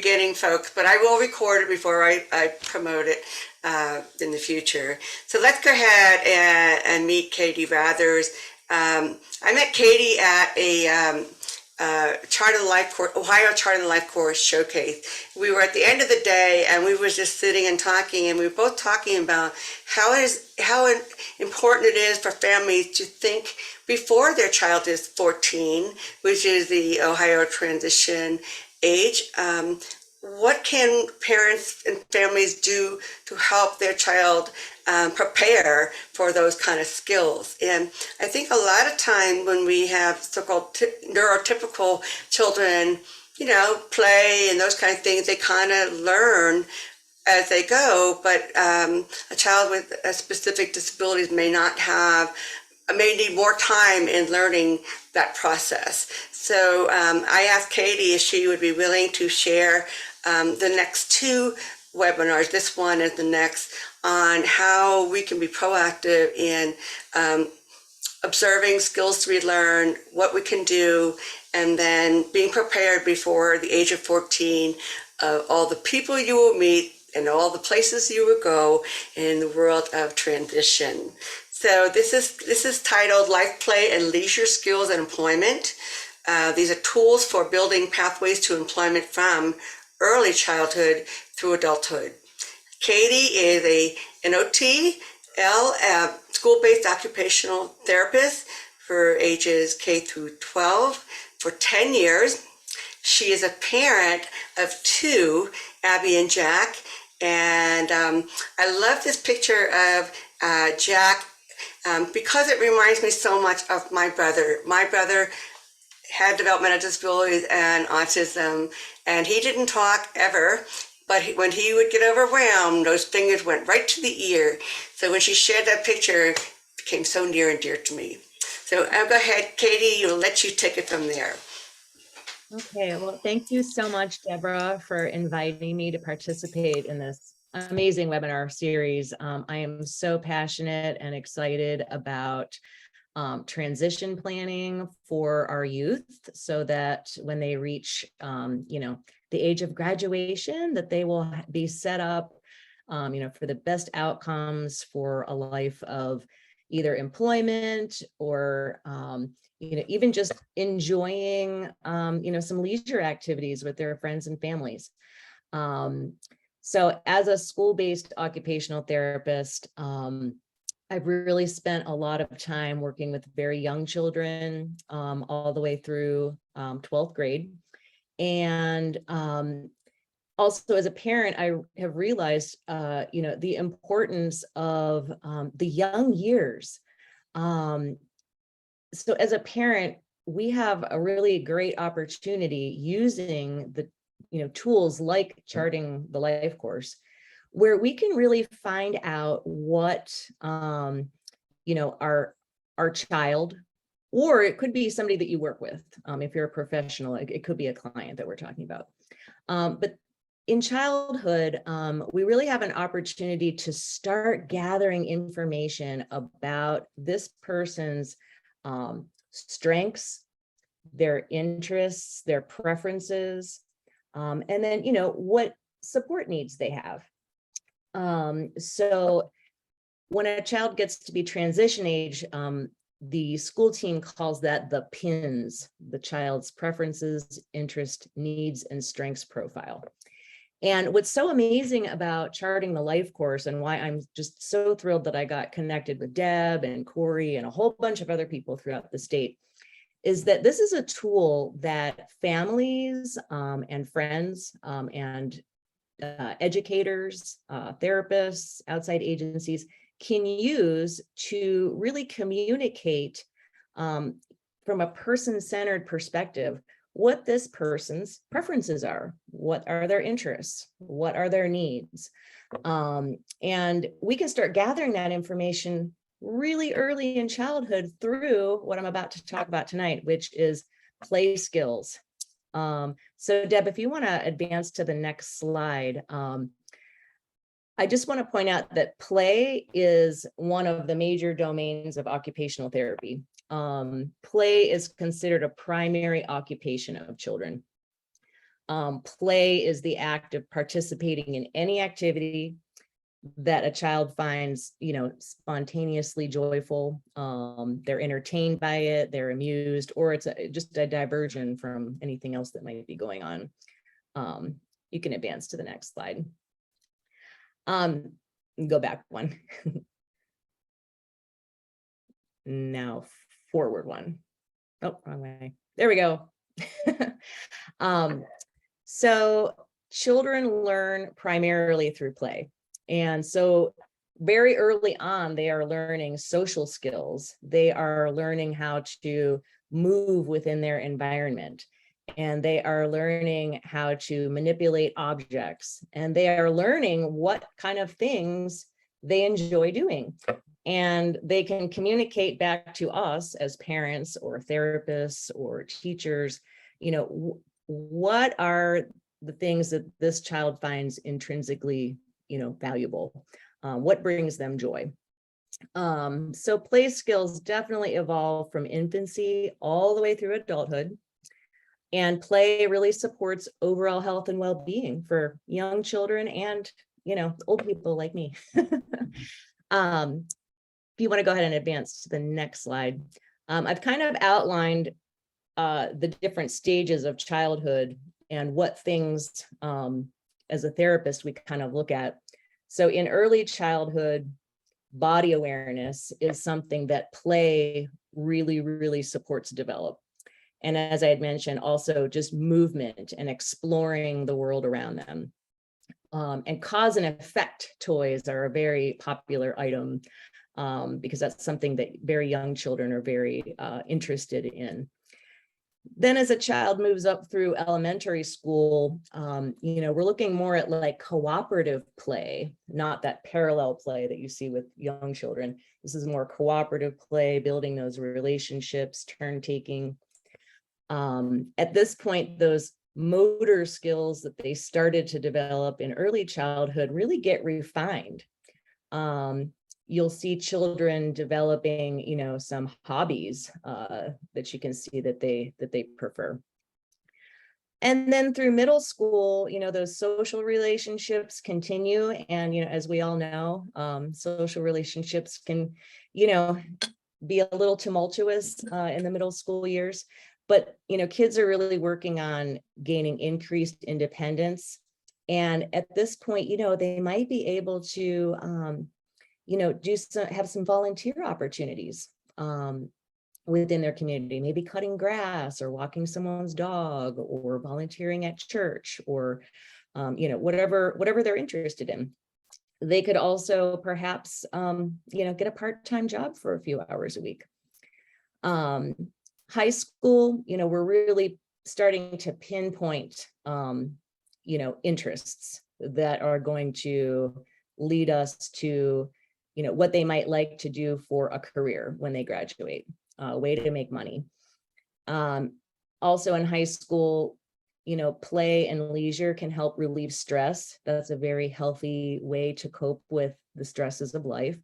beginning, folks, but I will record it before I promote it in the future. So let's go ahead and meet Katie Rathers. I met Katie at a Chart of Life course, Ohio Chart of Life course showcase. We were at the end of the day, and we were just sitting and talking, and we were both talking about how important it is for families to think before their child is 14, which is the Ohio transition age. What can parents and families do to help their child prepare for those kind of skills? And I think a lot of time when we have so-called neurotypical children, play and those kind of things, they kind of learn as they go, but a child with a specific disabilities may need more time in learning that process. So I asked Katie if she would be willing to share the next two webinars, this one and the next, on how we can be proactive in observing skills to be learned, what we can do, and then being prepared before the age of 14, all the people you will meet and all the places you will go in the world of transition. So this is titled Life, Play, and Leisure Skills and Employment. These are tools for building pathways to employment from early childhood through adulthood. Katie is an OT-L, school-based occupational therapist for ages K through 12 for 10 years. She is a parent of two, Abby and Jack, and I love this picture of Jack because it reminds me so much of my brother. My brother had developmental disabilities and autism, and he didn't talk ever, but when he would get overwhelmed, those fingers went right to the ear. So when she shared that picture, it became so near and dear to me. So I'll go ahead, Katie, I'll let you take it from there. Okay, well, thank you so much, Deborah, for inviting me to participate in this amazing webinar series. I am so passionate and excited about transition planning for our youth, so that when they reach, the age of graduation, that they will be set up, for the best outcomes for a life of either employment or, even just enjoying, some leisure activities with their friends and families. So as a school-based occupational therapist, I've really spent a lot of time working with very young children, all the way through 12th grade. And also as a parent, I have realized, the importance of the young years. So as a parent, we have a really great opportunity using the tools like charting the life course, where we can really find out what our child, or it could be somebody that you work with. If you're a professional, it could be a client that we're talking about. But in childhood, we really have an opportunity to start gathering information about this person's strengths, their interests, their preferences, and then, what support needs they have. So when a child gets to be transition age, the school team calls that the PINS, the child's preferences, interest, needs, and strengths profile. And what's so amazing about charting the life course, and why I'm just so thrilled that I got connected with Deb and Corey and a whole bunch of other people throughout the state, is that this is a tool that families and friends and educators, therapists, outside agencies can use to really communicate from a person-centered perspective what this person's preferences are, what are their interests, what are their needs. And we can start gathering that information really early in childhood through what I'm about to talk about tonight, which is play skills. So Deb, if you want to advance to the next slide, I just want to point out that play is one of the major domains of occupational therapy. Play is considered a primary occupation of children. Play is the act of participating in any activity that a child finds, spontaneously joyful. They're entertained by it, they're amused, or it's just a diversion from anything else that might be going on. You can advance to the next slide. Go back one. Now forward one. Oh, wrong way. There we go. So children learn primarily through play. And so very early on, they are learning social skills. They are learning how to move within their environment. And they are learning how to manipulate objects. And they are learning what kind of things they enjoy doing. And they can communicate back to us as parents or therapists or teachers, what are the things that this child finds intrinsically, valuable? What brings them joy? So play skills definitely evolve from infancy all the way through adulthood. And play really supports overall health and well-being for young children and, old people like me. If you want to go ahead and advance to the next slide, I've kind of outlined the different stages of childhood and what things as a therapist we kind of look at. So in early childhood, body awareness is something that play really, really supports develop. And as I had mentioned, also just movement and exploring the world around them. And cause and effect toys are a very popular item because that's something that very young children are very interested in. Then as a child moves up through elementary school, we're looking more at like cooperative play, not that parallel play that you see with young children. This is more cooperative play, building those relationships, turn taking. At this point, those motor skills that they started to develop in early childhood really get refined. You'll see children developing, some hobbies that you can see that they prefer. And then through middle school, those social relationships continue. And, as we all know, social relationships can, be a little tumultuous in the middle school years. But, kids are really working on gaining increased independence. And at this point, they might be able to, have some volunteer opportunities within their community, maybe cutting grass or walking someone's dog or volunteering at church or, whatever they're interested in. They could also perhaps, get a part-time job for a few hours a week. High school, we're really starting to pinpoint, interests that are going to lead us to, what they might like to do for a career when they graduate, a way to make money. Also in high school, play and leisure can help relieve stress. That's a very healthy way to cope with the stresses of life.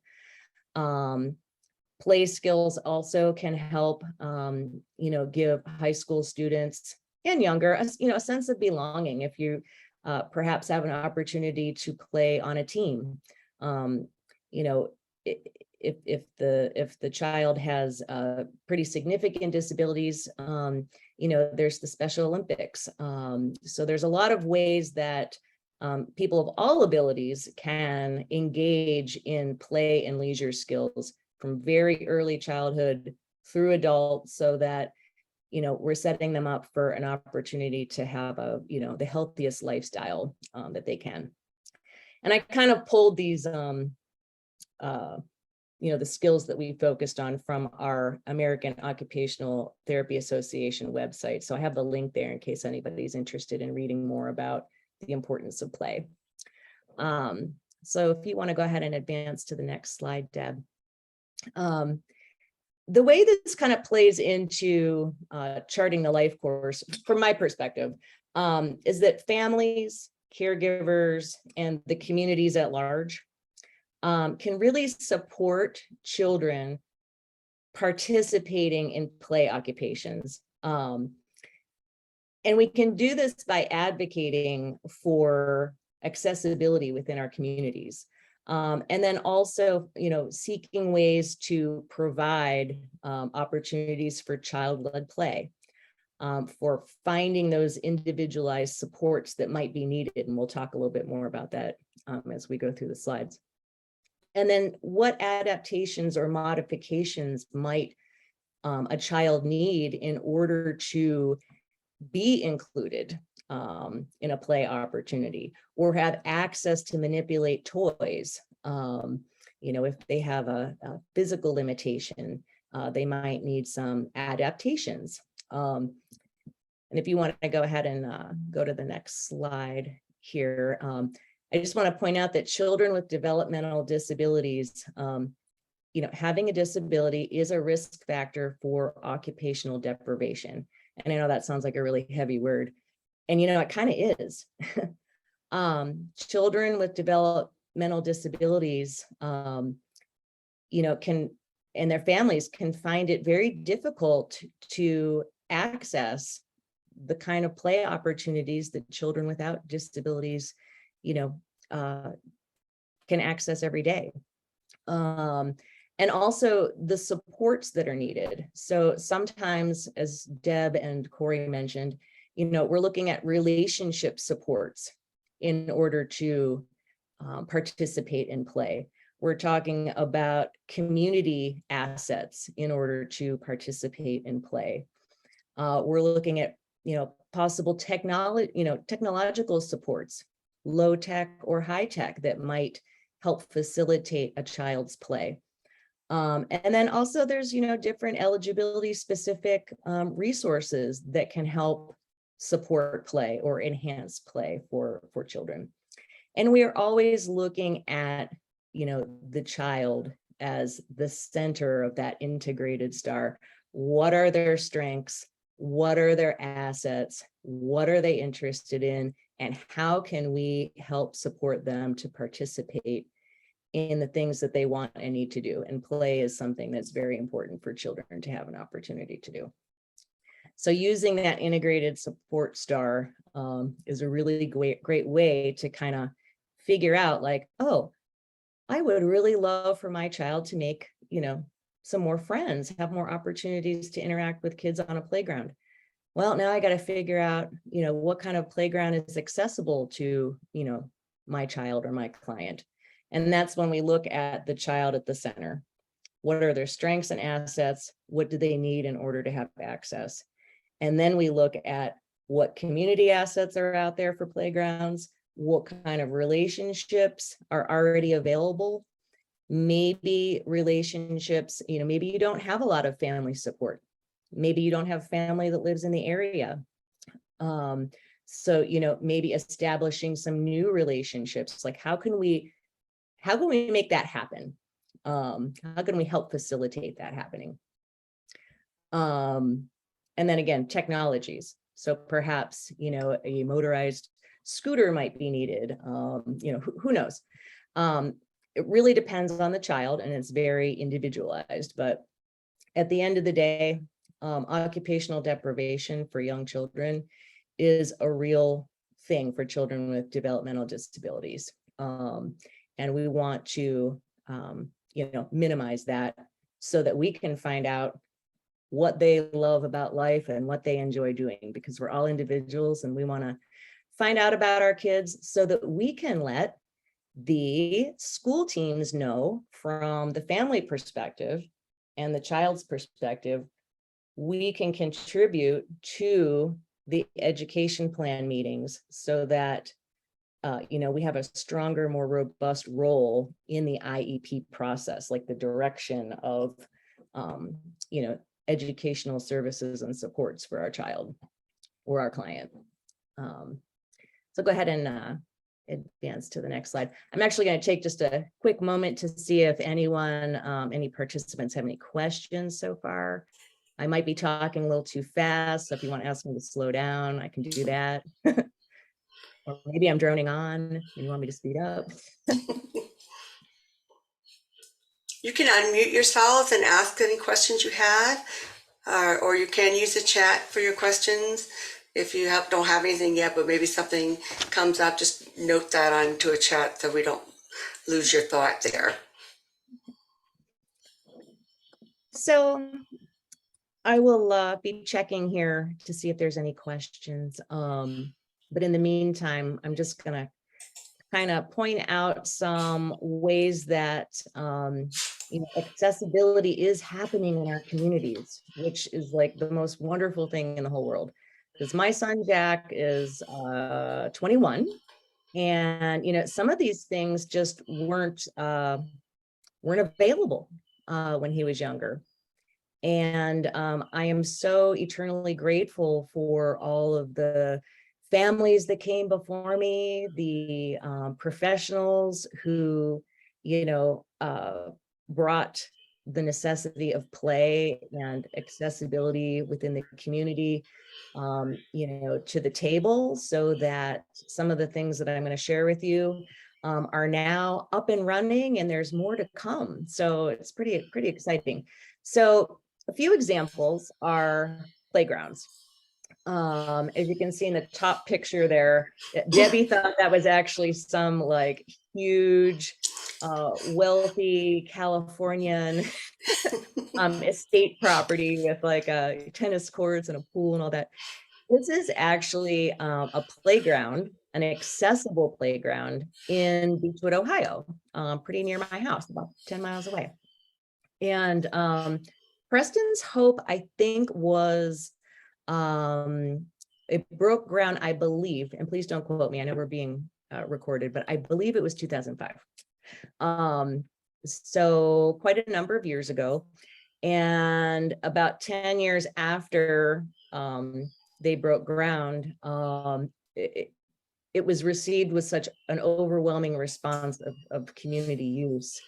Play skills also can help, give high school students and younger, a sense of belonging. If you perhaps have an opportunity to play on a team, if the child has pretty significant disabilities, there's the Special Olympics. So there's a lot of ways that people of all abilities can engage in play and leisure skills from very early childhood through adult, so that, we're setting them up for an opportunity to have the healthiest lifestyle that they can. And I kind of pulled these, the skills that we focused on from our American Occupational Therapy Association website. So I have the link there in case anybody's interested in reading more about the importance of play. So if you want to go ahead and advance to the next slide, Deb. The way this kind of plays into charting the life course, from my perspective, is that families, caregivers, and the communities at large can really support children participating in play occupations. And And we can do this by advocating for accessibility within our communities. And then also, seeking ways to provide opportunities for child-led play, for finding those individualized supports that might be needed. And we'll talk a little bit more about that as we go through the slides. And then what adaptations or modifications might a child need in order to be included in a play opportunity, or have access to manipulate toys. If they have a physical limitation, they might need some adaptations. And if you want to go ahead and go to the next slide here, I just want to point out that children with developmental disabilities, having a disability is a risk factor for occupational deprivation. And I know that sounds like a really heavy word, and it kind of is. Children with developmental disabilities, can, and their families can find it very difficult to access the kind of play opportunities that children without disabilities, can access every day. And also the supports that are needed. So sometimes, as Deb and Corey mentioned, we're looking at relationship supports in order to participate in play. We're talking about community assets in order to participate in play. We're looking at, possible technological supports, low tech or high tech, that might help facilitate a child's play. And then also there's, different eligibility specific resources that can help support play or enhance play for children. And we are always looking at, the child as the center of that integrated star. What are their strengths? What are their assets? What are they interested in? And how can we help support them to participate in the things that they want and need to do? And play is something that's very important for children to have an opportunity to do. So using that integrated support star is a really great way to kind of figure out, like, oh, I would really love for my child to make, some more friends, have more opportunities to interact with kids on a playground. Well, now I got to figure out, what kind of playground is accessible to, my child or my client. And that's when we look at the child at the center. What are their strengths and assets? What do they need in order to have access? And then we look at what community assets are out there for playgrounds, what kind of relationships are already available. Maybe relationships, maybe you don't have a lot of family support. Maybe you don't have family that lives in the area. So, maybe establishing some new relationships, like how can we make that happen? How can we help facilitate that happening? And then again, technologies. So perhaps, a motorized scooter might be needed. Who knows? It really depends on the child, and it's very individualized. But at the end of the day, occupational deprivation for young children is a real thing for children with developmental disabilities. And we want to, minimize that so that we can find out what they love about life and what they enjoy doing, because we're all individuals and we want to find out about our kids so that we can let the school teams know, from the family perspective and the child's perspective, we can contribute to the education plan meetings so that we have a stronger, more robust role in the IEP process, like the direction of educational services and supports for our child or our client. So go ahead and advance to the next slide. I'm actually going to take just a quick moment to see if anyone, any participants have any questions so far. I might be talking a little too fast, so if you want to ask me to slow down, I can do that. Or maybe I'm droning on and you want me to speed up. You can unmute yourselves and ask any questions you had, or you can use the chat for your questions. If you don't have anything yet, but maybe something comes up, just note that onto a chat so we don't lose your thought there. So I will be checking here to see if there's any questions. But in the meantime, I'm just going to kind of point out some ways that accessibility is happening in our communities, which is like the most wonderful thing in the whole world. Because my son Jack is 21, and some of these things just weren't available when he was younger. And I am so eternally grateful for all of the families that came before me, the professionals who, brought the necessity of play and accessibility within the community, to the table, so that some of the things that I'm going to share with you are now up and running, and there's more to come. So it's pretty exciting. So a few examples are playgrounds. As you can see in the top picture there, Debbie thought that was actually some like huge, wealthy Californian estate property with like a tennis courts and a pool and all that. This is actually a playground, an accessible playground in Beechwood, Ohio, pretty near my house, about 10 miles away. And Preston's hope, I think, was it broke ground, I believe, and please don't quote me, I know we're being recorded, but I believe it was 2005. So quite a number of years ago. And about 10 years after they broke ground, it was received with such an overwhelming response of community use,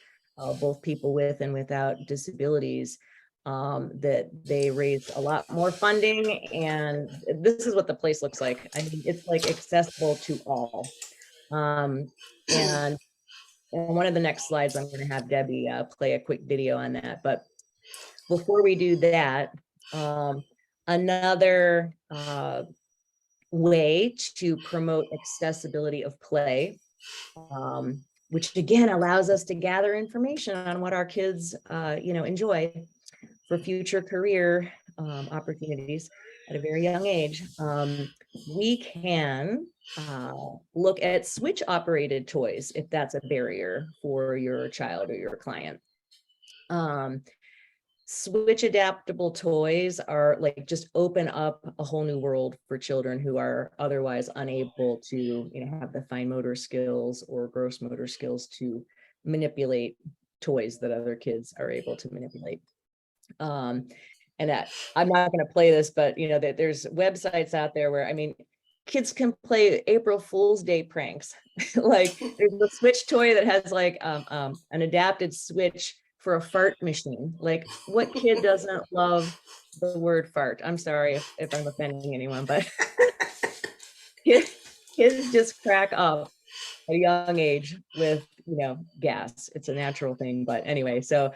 both people with and without disabilities, that they raised a lot more funding. And this is what the place looks like. I mean, it's like accessible to all. And on one of the next slides, I'm going to have Debbie play a quick video on that. But before we do that, another way to promote accessibility of play, which again allows us to gather information on what our kids enjoy for future career opportunities at a very young age. We can look at switch operated toys if that's a barrier for your child or your client. Switch adaptable toys are like just open up a whole new world for children who are otherwise unable to have the fine motor skills or gross motor skills to manipulate toys that other kids are able to manipulate. And that I'm not going to play this, but that there's websites out there where, I mean, kids can play April Fool's Day pranks. Like there's a Switch toy that has like an adapted switch for a fart machine. Like what kid doesn't love the word fart? I'm sorry if I'm offending anyone, but kids just crack up at a young age with gas. It's a natural thing. But anyway, so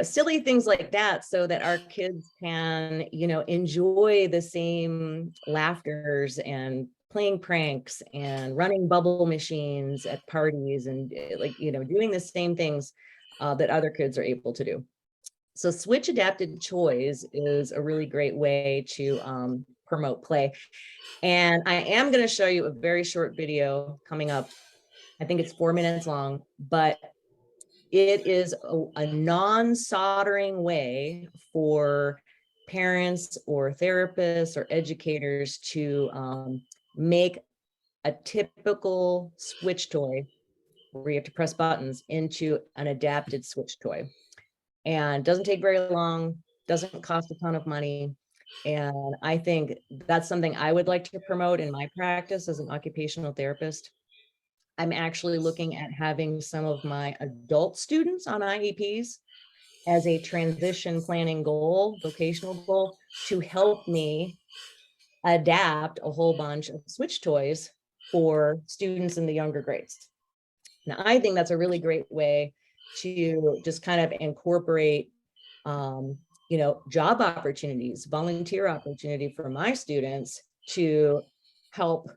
silly things like that, so that our kids can enjoy the same laughters and playing pranks and running bubble machines at parties, and doing the same things that other kids are able to do. So switch adapted toys is a really great way to promote play. And I am going to show you a very short video coming up. I think it's 4 minutes long, but it is a non-soldering way for parents or therapists or educators to make a typical switch toy where you have to press buttons into an adapted switch toy. And doesn't take very long, doesn't cost a ton of money. And I think that's something I would like to promote in my practice as an occupational therapist. I'm actually looking at having some of my adult students on IEPs as a transition planning goal, vocational goal, to help me adapt a whole bunch of switch toys for students in the younger grades. Now, I think that's a really great way to just kind of incorporate job opportunities, volunteer opportunity for my students to help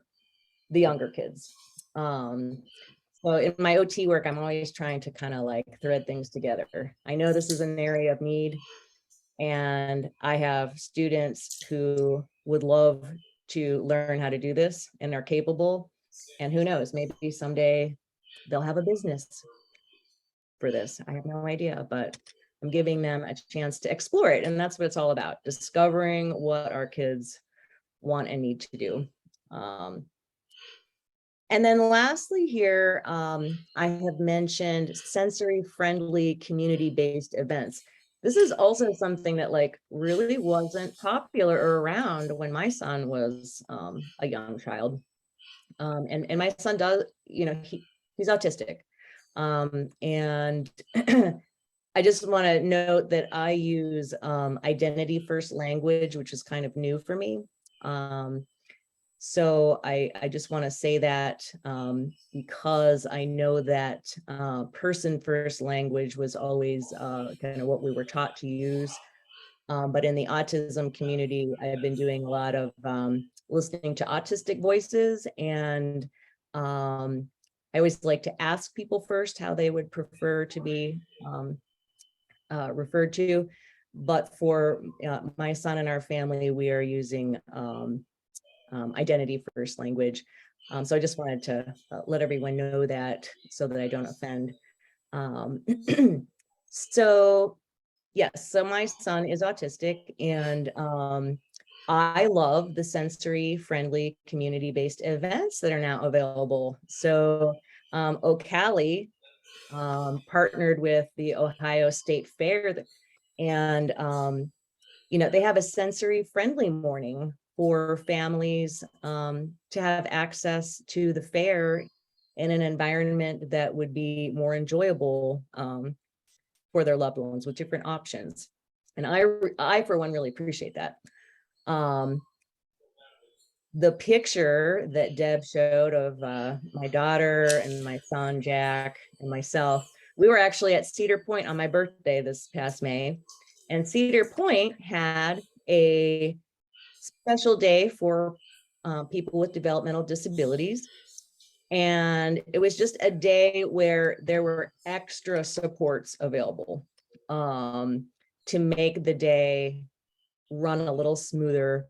the younger kids. So in my OT work, I'm always trying to kind of like thread things together. I know this is an area of need, and I have students who would love to learn how to do this and are capable. And who knows, maybe someday they'll have a business for this. I have no idea, but I'm giving them a chance to explore it. And that's what it's all about, discovering what our kids want and need to do. And then lastly here, I have mentioned sensory-friendly community-based events. This is also something that like really wasn't popular or around when my son was a young child. And my son does, he's autistic. And I just want to note that I use identity first language, which is kind of new for me. So I just want to say that because I know that person first language was always kind of what we were taught to use. But in the autism community, I've been doing a lot of listening to autistic voices, and I always like to ask people first how they would prefer to be referred to. But for my son and our family, we are using identity first language. So I just wanted to let everyone know that so that I don't offend. So yes, so my son is autistic, and I love the sensory friendly community based events that are now available. So Ocali partnered with the Ohio State Fair, and they have a sensory friendly morning for families to have access to the fair in an environment that would be more enjoyable for their loved ones with different options. And I for one, really appreciate that. The picture that Deb showed of my daughter and my son, Jack, and myself, we were actually at Cedar Point on my birthday this past May. And Cedar Point had a special day for people with developmental disabilities. And it was just a day where there were extra supports available to make the day run a little smoother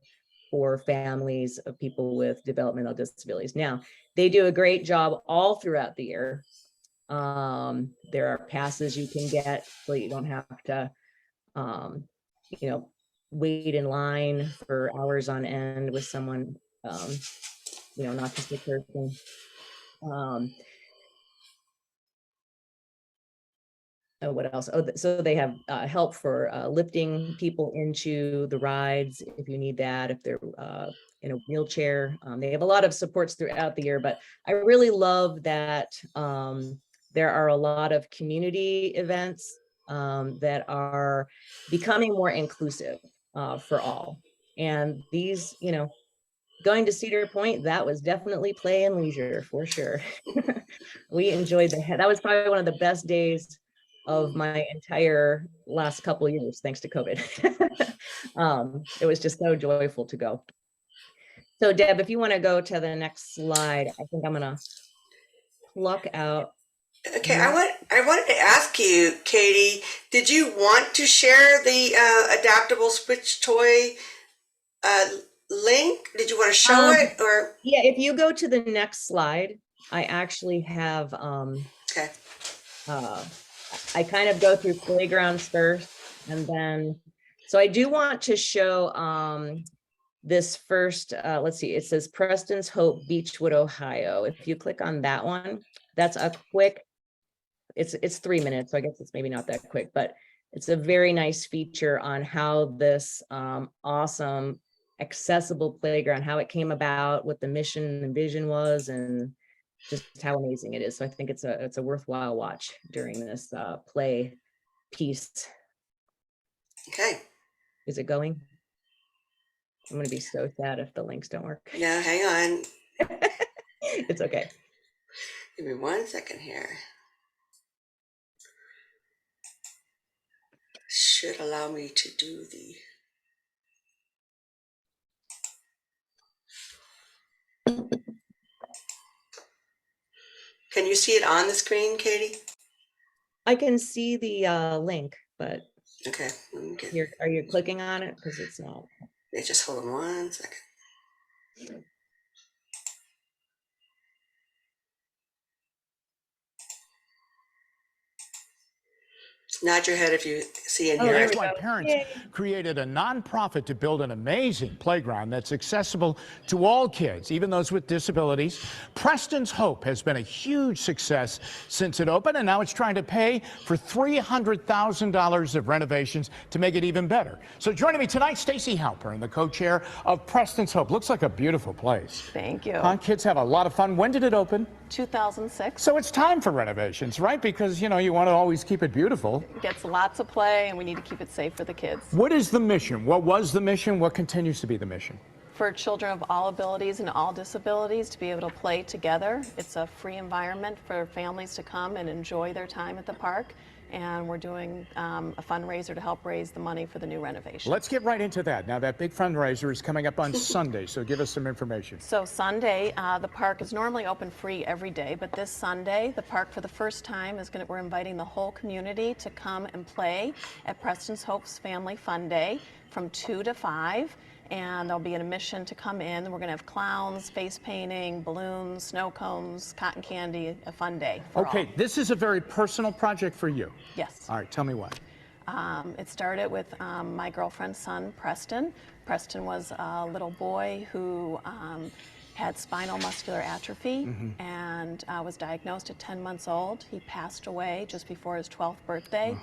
for families of people with developmental disabilities. Now, they do a great job all throughout the year. There are passes you can get so you don't have to, wait in line for hours on end with someone, not just a person. What else? Oh, so they have help for lifting people into the rides if you need that, if they're in a wheelchair. They have a lot of supports throughout the year, but I really love that there are a lot of community events that are becoming more inclusive for all. And these, going to Cedar Point, that was definitely play and leisure for sure. We enjoyed that was probably one of the best days of my entire last couple of years, thanks to COVID. It was just so joyful to go. So Deb, if you want to go to the next slide, I think I'm gonna pluck out. Okay, I wanted to ask you, Katie, did you want to share the adaptable switch toy uh, link? Did you want to show it or? Yeah, if you go to the next slide, I actually have Okay. I kind of go through playgrounds first, and then so I do want to show this first, let's see, it says Preston's Hope, Beechwood, Ohio. If you click on that one, that's a quick, it's 3 minutes, so I guess it's maybe not that quick, but it's a very nice feature on how this awesome accessible playground, how it came about, what the mission and vision was, and just how amazing it is. So I think it's a worthwhile watch during this play piece. Okay. Is it going? I'm going to be so sad if the links don't work. No, hang on. It's okay. Give me 1 second here. should allow me to do the. Can you see it on the screen, Katie? I can see the link, but Okay, let me get. are you clicking on it? Because it's not. Yeah, just hold on 1 second. Nod your head if you see in Oh, here. there That's we why go. parents Yay. created a nonprofit to build an amazing playground that's accessible to all kids, even those with disabilities. Preston's Hope has been a huge success since it opened, and now it's trying to pay for $300,000 of renovations to make it even better. So joining me tonight, Stacy Halpern, the co-chair of Preston's Hope. Looks like a beautiful place. Thank you. Huh? Kids have a lot of fun. When did it open? 2006. So it's time for renovations, right? Because, you know, you want to always keep it beautiful. It gets lots of play, and we need to keep it safe for the kids. What is the mission? What was the mission? What continues to be the mission? For children of all abilities and all disabilities to be able to play together. It's a free environment for families to come and enjoy their time at the park. And we're doing a fundraiser to help raise the money for the new renovation. Let's get right into that. Now, that big fundraiser is coming up on Sunday, so give us some information. So Sunday, the park is normally open free every day, but this Sunday, the park for the first time we're inviting the whole community to come and play at Preston's Hope's Family Fun Day from 2 to 5. And there'll be an admission to come in. We're going to have clowns, face painting, balloons, snow cones, cotton candy, a fun day for all. Okay, this is a very personal project for you. Yes. All right, tell me why. It started with my girlfriend's son, Preston. Preston was a little boy who had spinal muscular atrophy and was diagnosed at 10 months old. He passed away just before his 12th birthday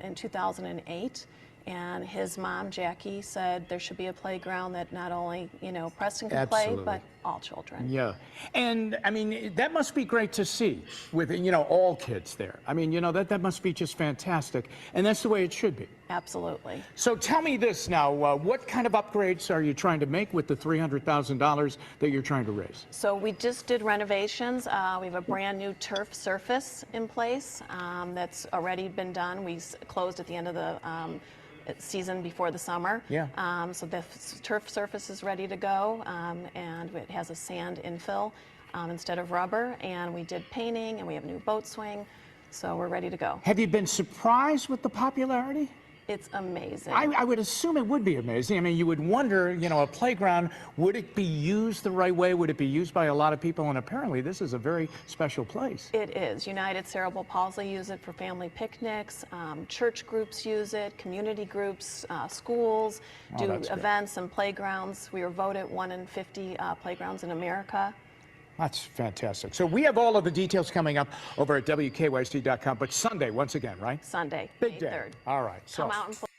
in 2008. And his mom, Jackie, said there should be a playground that not only, Preston can play, but all children. Yeah. And, I mean, that must be great to see with, all kids there. I mean, that must be just fantastic. And that's the way it should be. Absolutely. So tell me this now, what kind of upgrades are you trying to make with the $300,000 that you're trying to raise? So we just did renovations. We have a brand new turf surface in place that's already been done. We closed at the end of the season before the summer. Yeah. So the turf surface is ready to go, and it has a sand infill instead of rubber. And we did painting, and we have a new boat swing. So we're ready to go. Have you been surprised with the popularity? It's amazing. I would assume it would be amazing. I mean, you would wonder, a playground, would it be used the right way? Would it be used by a lot of people? And apparently this is a very special place. It is. United Cerebral Palsy use it for family picnics. Church groups use it. Community groups, schools do events and playgrounds. We were voted 1 in 50 playgrounds in America. That's fantastic. So we have all of the details coming up over at WKYC.com, but Sunday, once again, right? Sunday, Big May day. 3rd. All right. So Come out and play.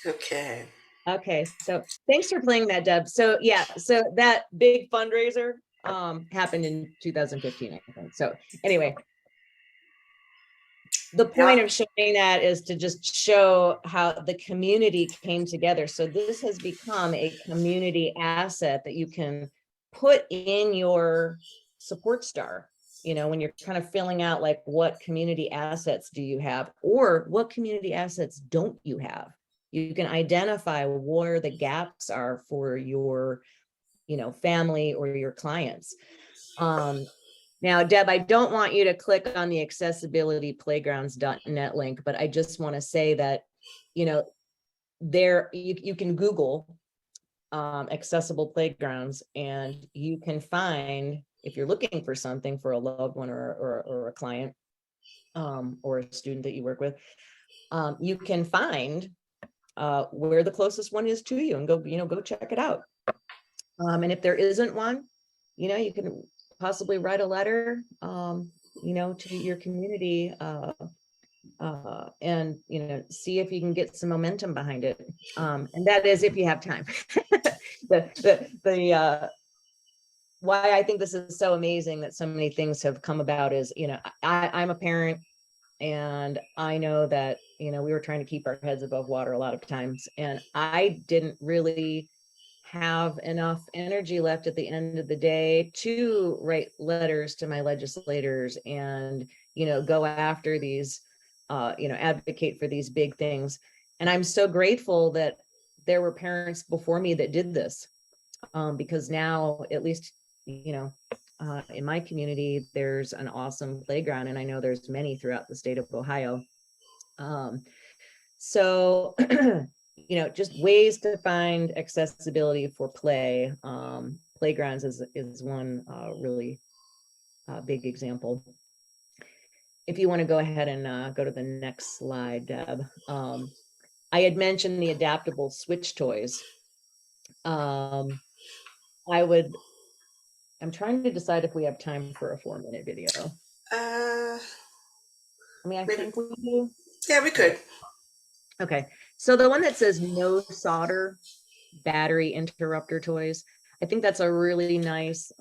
Okay. Okay, so thanks for playing that, Deb. So yeah, so that big fundraiser happened in 2015, I think. So anyway, the point of showing that is to just show how the community came together. So this has become a community asset that you can put in your support star, when you're kind of filling out like what community assets do you have, or what community assets don't you have. You can identify where the gaps are for your, family or your clients. Now, Deb, I don't want you to click on the accessibilityplaygrounds.net link, but I just want to say that, there you can Google accessible playgrounds, and you can find, if you're looking for something for a loved one or a client or a student that you work with, you can find where the closest one is to you and go check it out. And if there isn't one, you can possibly write a letter, to your community and, see if you can get some momentum behind it. And that is if you have time. Why I think this is so amazing that so many things have come about is, I'm a parent, and I know that, we were trying to keep our heads above water a lot of times, and I didn't really have enough energy left at the end of the day to write letters to my legislators and, go after these advocate for these big things. And I'm so grateful that there were parents before me that did this, because now, at least, in my community, there's an awesome playground, and I know there's many throughout the state of Ohio. So, just ways to find accessibility for play. Playgrounds is one really big example. If you want to go ahead and go to the next slide, Deb. I had mentioned the adaptable switch toys. I'm trying to decide if we have time for a 4-minute video. Uh, I maybe. think we do. Yeah, we could. Okay, so the one that says no solder battery interrupter toys, I think that's a really nice,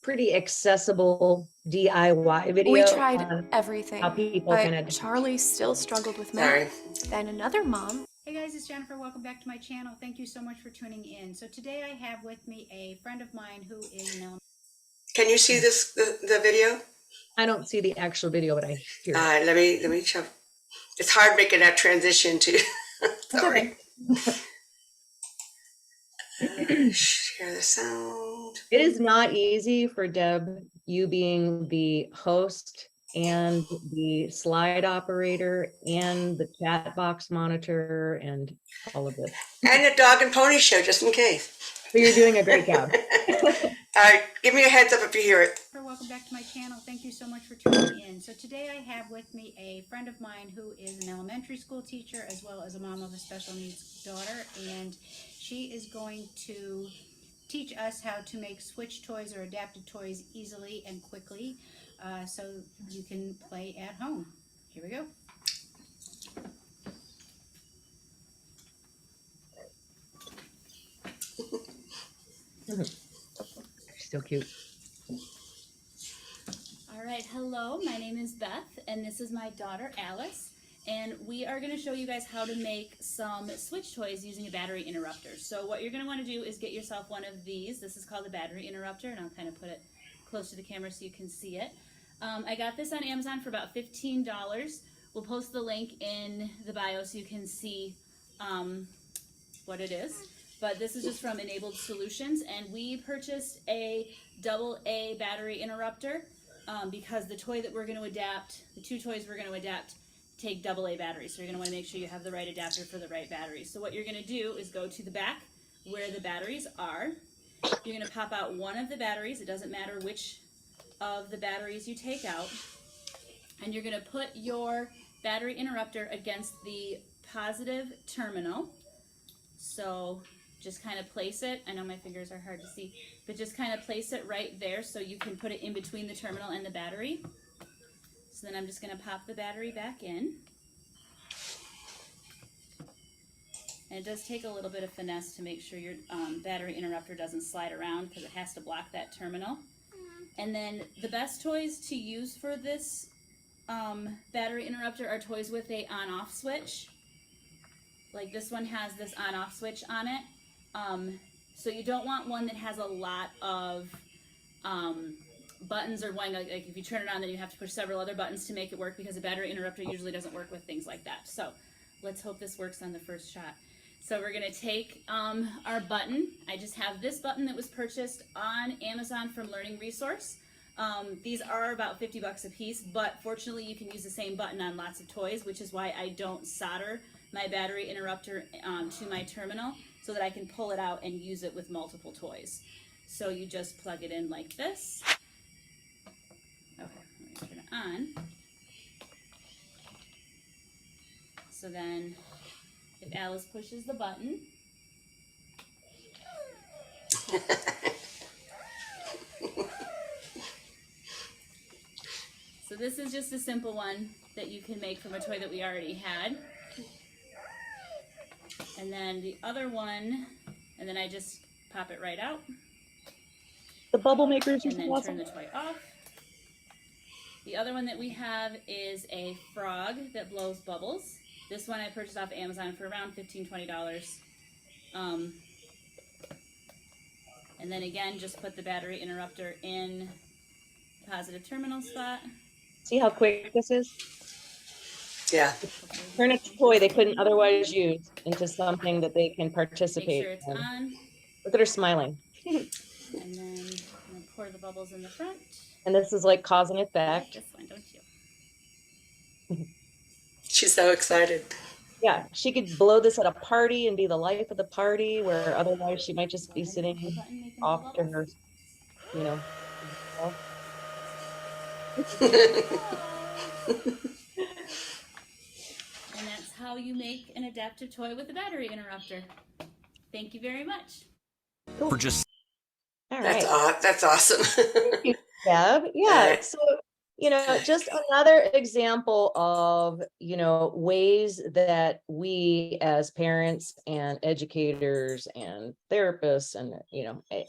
pretty accessible DIY video. We tried everything, how people but can Charlie still struggled with math. Then another mom. Hey guys, it's Jennifer. Welcome back to my channel. Thank you so much for tuning in. So today I have with me a friend of mine who is an Can you see the video? I don't see the actual video, but I hear it. Let me show. It's hard making that transition to. Sorry. Share the sound. It is not easy for Deb, you being the host and the slide operator and the chat box monitor and all of this. And a dog and pony show, just in case. So you're doing a great job. All right, give me a heads up if you hear it. Welcome back to my channel. Thank you so much for tuning in. So today I have with me a friend of mine who is an elementary school teacher as well as a mom of a special needs daughter, and she is going to teach us how to make switch toys or adapted toys easily and quickly, so you can play at home. Here we go. So cute. All right, hello, my name is Beth, and this is my daughter Alice, and we are going to show you guys how to make some switch toys using a battery interrupter. So what you're going to want to do is get yourself one of these. This is called a battery interrupter, and I'll kind of put it close to the camera so you can see it. I got this on Amazon for about $15. We'll post the link in the bio so you can see what it is. But this is just from Enabled Solutions, and we purchased a AA battery interrupter because the toy that we're going to adapt, the two toys we're going to adapt, take AA batteries. So you're going to want to make sure you have the right adapter for the right batteries. So what you're going to do is go to the back where the batteries are. You're going to pop out one of the batteries. It doesn't matter which of the batteries you take out. And you're going to put your battery interrupter against the positive terminal. So just kind of place it. I know my fingers are hard to see, but just kind of place it right there so you can put it in between the terminal and the battery. So then I'm just going to pop the battery back in. And it does take a little bit of finesse to make sure your battery interrupter doesn't slide around because it has to block that terminal. And then the best toys to use for this battery interrupter are toys with a on-off switch. Like this one has this on-off switch on it. So you don't want one that has a lot of buttons or one, like if you turn it on then you have to push several other buttons to make it work because a battery interrupter usually doesn't work with things like that. So let's hope this works on the first shot. So we're going to take our button. I just have this button that was purchased on Amazon from Learning Resource. These are about 50 bucks a piece, but fortunately you can use the same button on lots of toys, which is why I don't solder my battery interrupter to my terminal so that I can pull it out and use it with multiple toys. So you just plug it in like this. Okay, let me turn it on. So then if Alice pushes the button, so this is just a simple one that you can make from a toy that we already had. And then the other one, and then I just pop it right out. The bubble makers and then turn the toy off. The other one that we have is a frog that blows bubbles. This one I purchased off Amazon for around $15–20. And then again, just put the battery interrupter in, positive terminal spot. See how quick this is? Yeah. Turn a toy they couldn't otherwise use into something that they can Make participate sure it's in. on. Look at her smiling. And then I'm gonna pour the bubbles in the front. And this is like cause and You like effect. this one, don't you? She's so excited. Yeah, she could blow this at a party and be the life of the party, where otherwise she might just be sitting Button making little off to her, bubbles. you know. And that's how you make an adaptive toy with a battery interrupter. Thank you very much. Cool. All right. That's awesome. Thank you, Deb. Yeah. So, just another example of, ways that we as parents and educators and therapists and,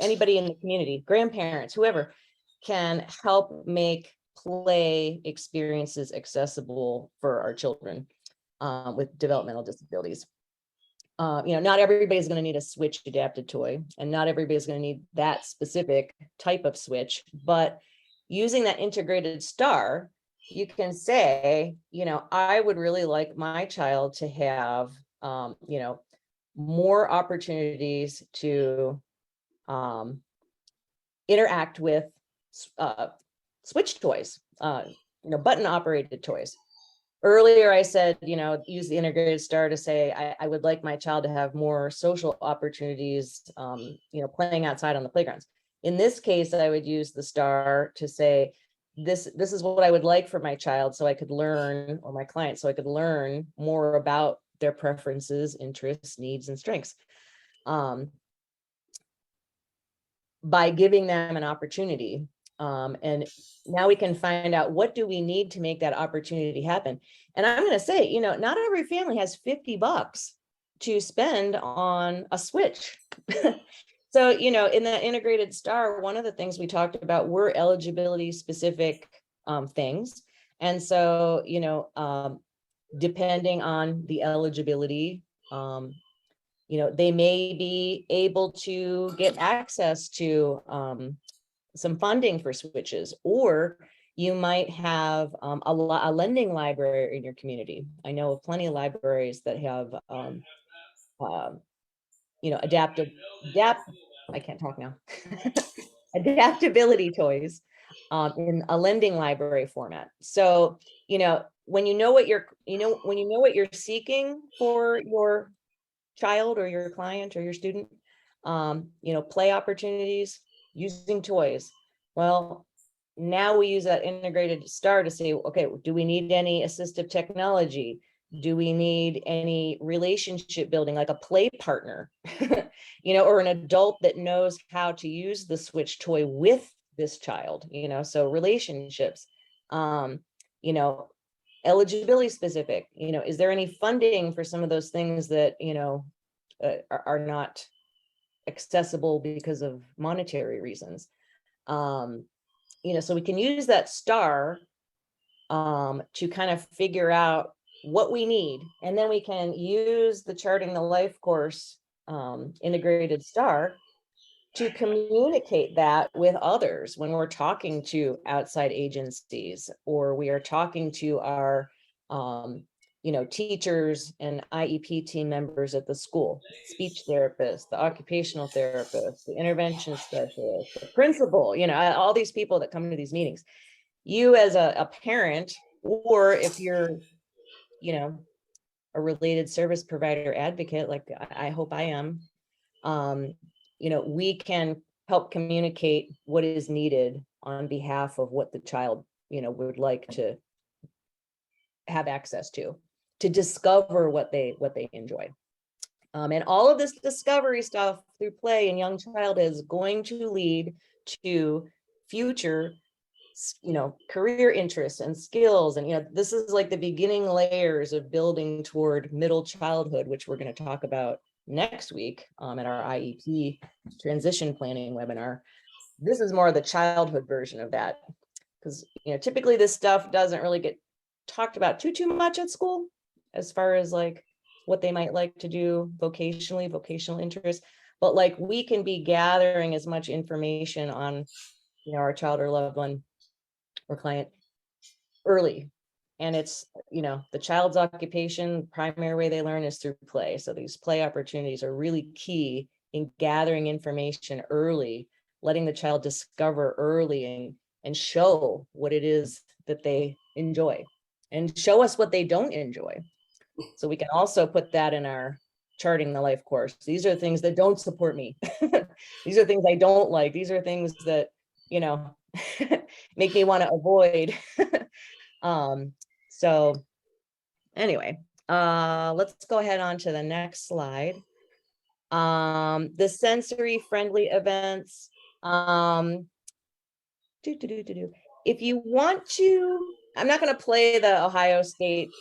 anybody in the community, grandparents, whoever, can help make play experiences accessible for our children with developmental disabilities. Not everybody's going to need a Switch adapted toy, and not everybody's going to need that specific type of Switch, but using that integrated star, you can say, I would really like my child to have, more opportunities to interact with Switch toys, button operated toys. Earlier, I said, use the integrated star to say, I would like my child to have more social opportunities, playing outside on the playgrounds. In this case, I would use the star to say, this is what I would like for my child, so I could learn, or my client, so I could learn more about their preferences, interests, needs, and strengths. By giving them an opportunity. And now we can find out, what do we need to make that opportunity happen? And I'm going to say, not every family has $50 to spend on a Switch. So, in that integrated star, one of the things we talked about were eligibility specific things. And so, depending on the eligibility, they may be able to get access to some funding for Switches, or you might have a lending library in your community. I know of plenty of libraries that have, I can't talk now, adaptability toys in a lending library format. So, when you know what you're seeking for your child or your client or your student, play opportunities, using toys. Well, now we use that integrated star to say, okay, do we need any assistive technology? Do we need any relationship building, like a play partner, or an adult that knows how to use the Switch toy with this child, so relationships, eligibility specific, is there any funding for some of those things that, are not accessible because of monetary reasons? So we can use that star to kind of figure out what we need, and then we can use the Charting the Life course integrated star to communicate that with others when we're talking to outside agencies, or we are talking to our teachers and IEP team members at the school, speech therapist, the occupational therapist, the intervention specialist, the principal, all these people that come to these meetings. You as a parent, or if you're, a related service provider advocate, like I hope I am, we can help communicate what is needed on behalf of what the child, would like to have access to discover what they enjoy. And all of this discovery stuff through play in young childhood is going to lead to future, career interests and skills. And, this is like the beginning layers of building toward middle childhood, which we're going to talk about next week at our IEP transition planning webinar. This is more of the childhood version of that, because, typically this stuff doesn't really get talked about too much at school, as far as like what they might like to do vocationally, vocational interests. But like, we can be gathering as much information on, our child or loved one or client early. And it's, the child's occupation, primary way they learn is through play. So these play opportunities are really key in gathering information early, letting the child discover early and show what it is that they enjoy and show us what they don't enjoy. So we can also put that in our charting the life course. These are things that don't support me. These are things I don't like. These are things that, make me want to avoid. So anyway, let's go ahead on to the next slide. The sensory friendly events. If you want to, I'm not going to play the Ohio State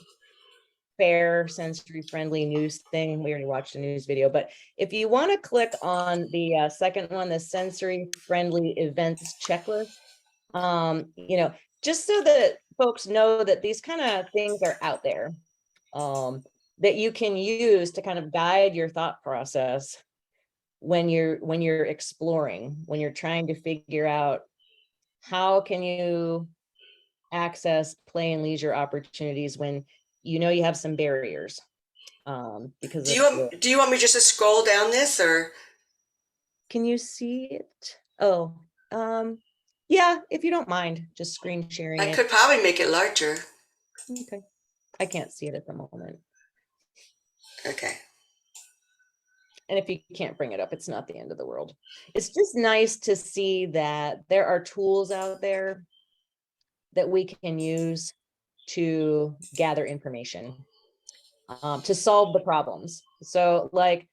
Fair sensory friendly news thing. We already watched a news video, but if you want to click on the second one, the sensory friendly events checklist, just so that folks know that these kind of things are out there, that you can use to kind of guide your thought process when you're exploring, when you're trying to figure out how can you access play and leisure opportunities when you have some barriers. Because Do you want me just to scroll down this, or can you see it? Oh, yeah, if you don't mind just screen sharing I it. could probably make it larger. Okay, I can't see it at the moment. Okay. And if you can't bring it up, it's not the end of the world. It's just nice to see that there are tools out there that we can use to gather information, to solve the problems. So like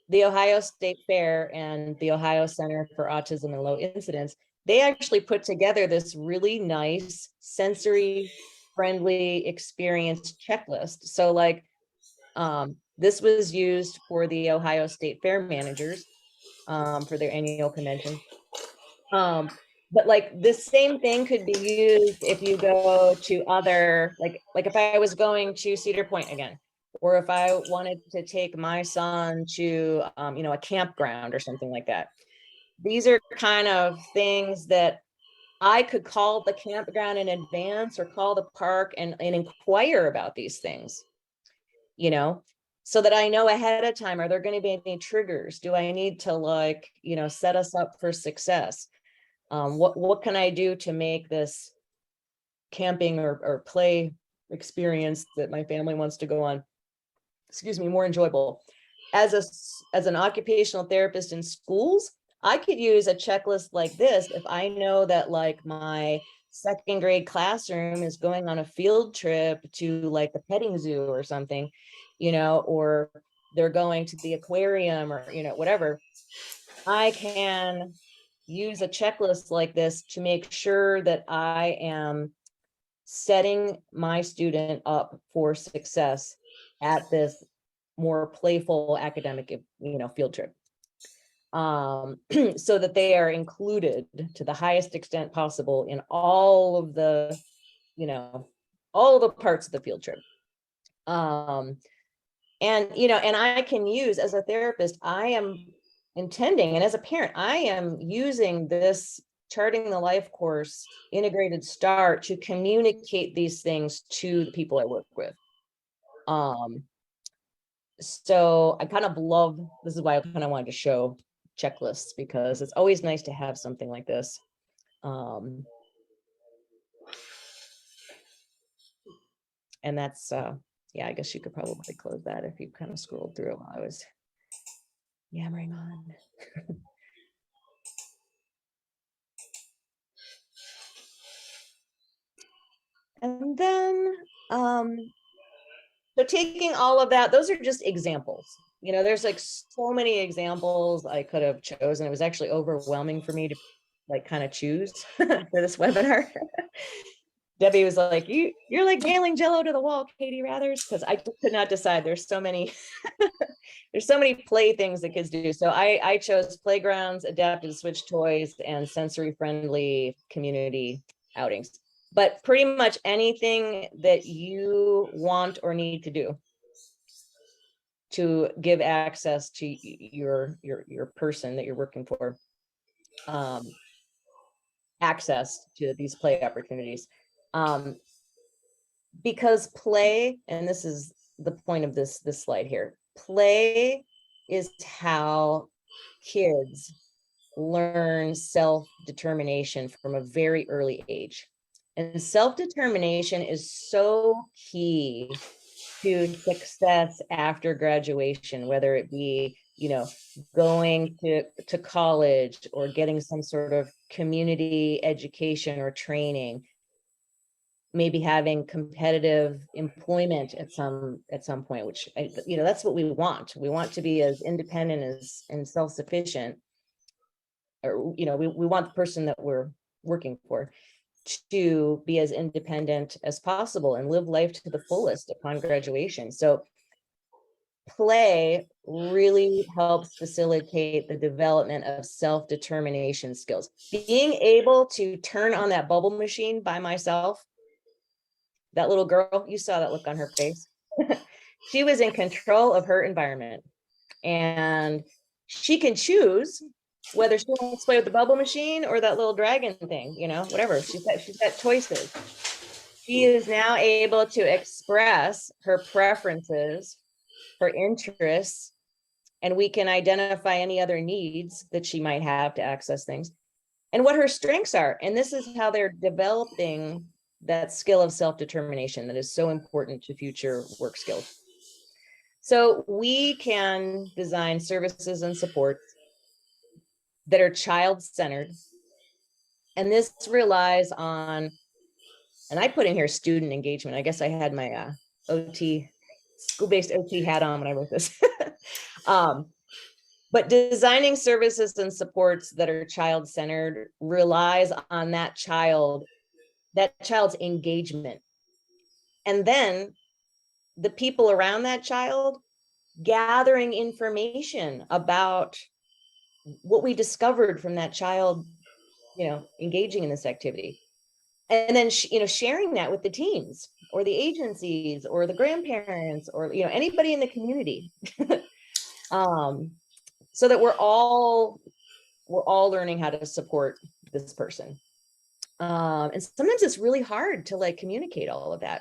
the Ohio State Fair and the Ohio Center for Autism and Low Incidence, they actually put together this really nice sensory friendly experience checklist. So like, this was used for the Ohio State Fair managers, for their annual convention. But like the same thing could be used if you go to other, like if I was going to Cedar Point again, or if I wanted to take my son to, a campground or something like that. These are kind of things that I could call the campground in advance or call the park and inquire about these things, so that I know ahead of time, are there going to be any triggers? Do I need to set us up for success? What can I do to make this camping or play experience that my family wants to go on, more enjoyable? As an occupational therapist in schools, I could use a checklist like this if I know that like my second grade classroom is going on a field trip to like the petting zoo or something, or they're going to the aquarium or, whatever. I can use a checklist like this to make sure that I am setting my student up for success at this more playful academic, field trip. So that they are included to the highest extent possible in all of the, all of the parts of the field trip. And I can use, as a therapist, I am intending, and as a parent, I am using this charting the life course integrated start to communicate these things to the people I work with. So I kind of love, this is why I kind of wanted to show checklists, because it's always nice to have something like this. And that's, yeah, I guess you could probably close that if you kind of scrolled through it while I was yammering on. And then, so taking all of that, those are just examples. There's like so many examples I could have chosen. It was actually overwhelming for me to like kind of choose for this webinar. Debbie was like, you're like nailing Jello to the wall, Katie Rathers, because I could not decide. There's so many, there's so many play things that kids do. So I chose playgrounds, adaptive switch toys, and sensory friendly community outings. But pretty much anything that you want or need to do to give access to your person that you're working for. access to these play opportunities. Because play, and this is the point of this slide here, play is how kids learn self-determination from a very early age. And self-determination is so key to success after graduation, whether it be, going to college or getting some sort of community education or training, maybe having competitive employment at some point, which that's what we want. We want to be as independent as and self-sufficient, or we want the person that we're working for to be as independent as possible and live life to the fullest upon graduation. So play really helps facilitate the development of self-determination skills. Being able to turn on that bubble machine by myself, that little girl, you saw that look on her face. She was in control of her environment, and she can choose whether she wants to play with the bubble machine or that little dragon thing, whatever. She's got choices. She is now able to express her preferences, her interests, and we can identify any other needs that she might have to access things and what her strengths are. And this is how they're developing that skill of self-determination that is so important to future work skills. So we can design services and supports that are child-centered. And this relies on, and I put in here student engagement. I guess I had my school-based OT hat on when I wrote this. But designing services and supports that are child-centered relies on that child's engagement. And then the people around that child gathering information about what we discovered from that child, engaging in this activity. And then, sharing that with the teams or the agencies or the grandparents or, anybody in the community. So that we're all learning how to support this person. And sometimes it's really hard to communicate all of that.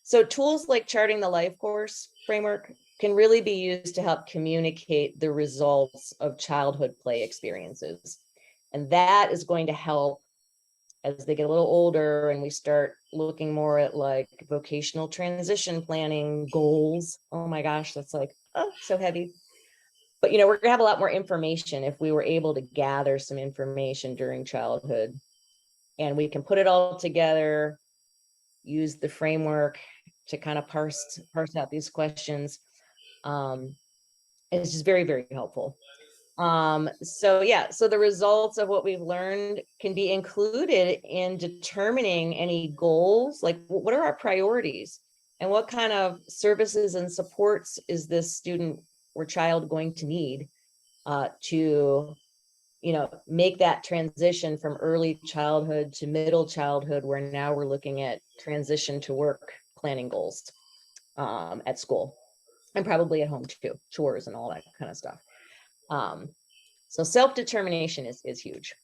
So tools like charting the life course framework can really be used to help communicate the results of childhood play experiences. And that is going to help as they get a little older and we start looking more at vocational transition planning goals. Oh my gosh, that's so heavy. But, we're going to have a lot more information if we were able to gather some information during childhood, and we can put it all together, use the framework to kind of parse out these questions. It's just very, very helpful. So the results of what we've learned can be included in determining any goals, like what are our priorities and what kind of services and supports is this student or child going to need to make that transition from early childhood to middle childhood, where now we're looking at transition to work planning goals at school and probably at home too, chores and all that kind of stuff. So self-determination is huge.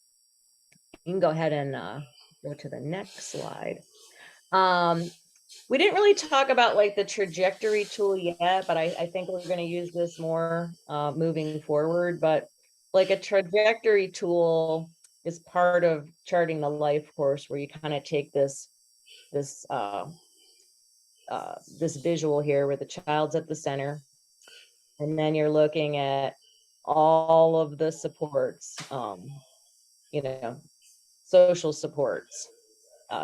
You can go ahead and go to the next slide. We didn't really talk about the trajectory tool yet, but I think we're going to use this more moving forward. But a trajectory tool is part of charting the life course, where you kind of take this visual here where the child's at the center, and then you're looking at all of the supports, social supports,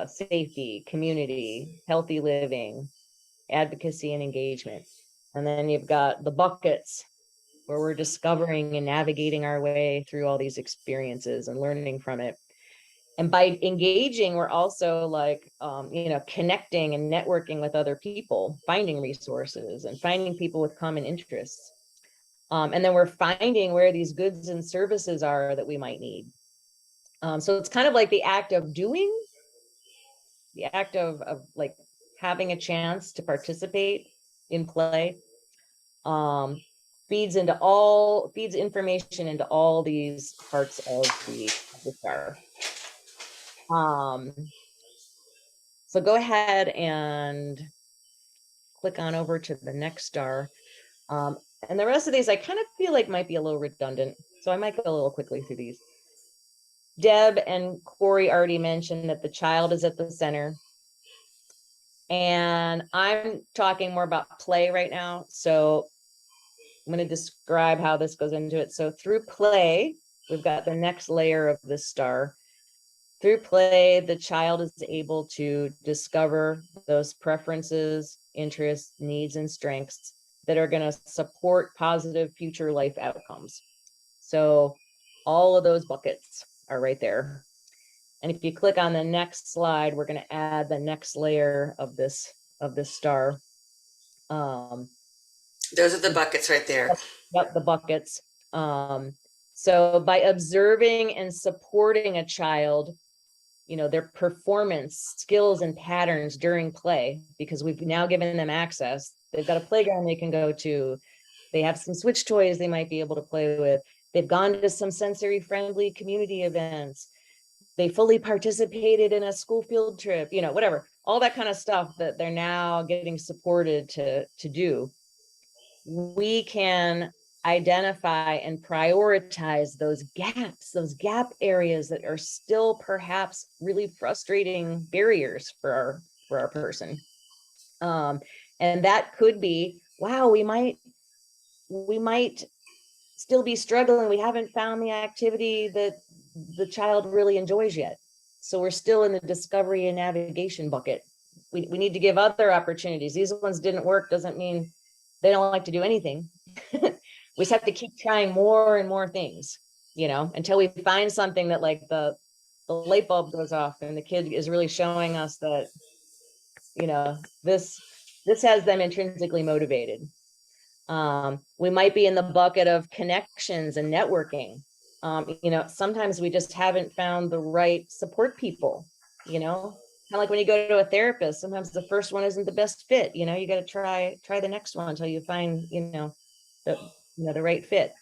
safety, community, healthy living, advocacy, and engagement. And then you've got the buckets where we're discovering and navigating our way through all these experiences and learning from it. And by engaging, we're also connecting and networking with other people, finding resources and finding people with common interests. And then we're finding where these goods and services are that we might need. So it's kind of like the act of doing, the act of having a chance to participate in play. feeds information into all these parts of the star. So go ahead and click on over to the next star. And the rest of these I kind of feel like might be a little redundant, so I might go a little quickly through these. Deb and Corey already mentioned that the child is at the center. And I'm talking more about play right now. So I'm going to describe how this goes into it. So through play, we've got the next layer of this star. Through play, the child is able to discover those preferences, interests, needs, and strengths that are going to support positive future life outcomes. So all of those buckets are right there. And if you click on the next slide, we're going to add the next layer of this star. Those are the buckets right there. Yep, the buckets. So by observing and supporting a child, their performance, skills, and patterns during play, because we've now given them access. They've got a playground they can go to. They have some switch toys they might be able to play with. They've gone to some sensory-friendly community events. They fully participated in a school field trip, whatever, all that kind of stuff that they're now getting supported to do. We can identify and prioritize those gaps, those gap areas that are still perhaps really frustrating barriers for our person. And that could be, wow, we might still be struggling. We haven't found the activity that the child really enjoys yet. So we're still in the discovery and navigation bucket. We need to give other opportunities. These ones didn't work, doesn't mean they don't like to do anything. We just have to keep trying more and more things, until we find something that like the light bulb goes off and the kid is really showing us that, this has them intrinsically motivated. We might be in the bucket of connections and networking. Sometimes we just haven't found the right support people, kind of like when you go to a therapist, sometimes the first one isn't the best fit, you got to try the next one until you find, the right fit.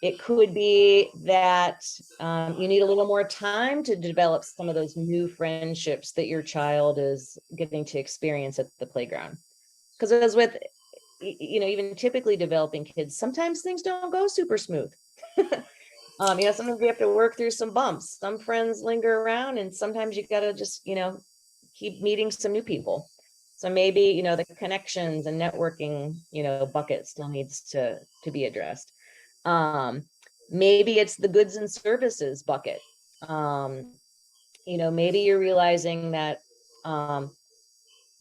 It could be that you need a little more time to develop some of those new friendships that your child is getting to experience at the playground. Because as with, even typically developing kids, sometimes things don't go super smooth. Sometimes we have to work through some bumps. Some friends linger around, and sometimes you got to just, keep meeting some new people. So maybe, the connections and networking, bucket still needs to be addressed. Maybe it's the goods and services bucket. Maybe you're realizing that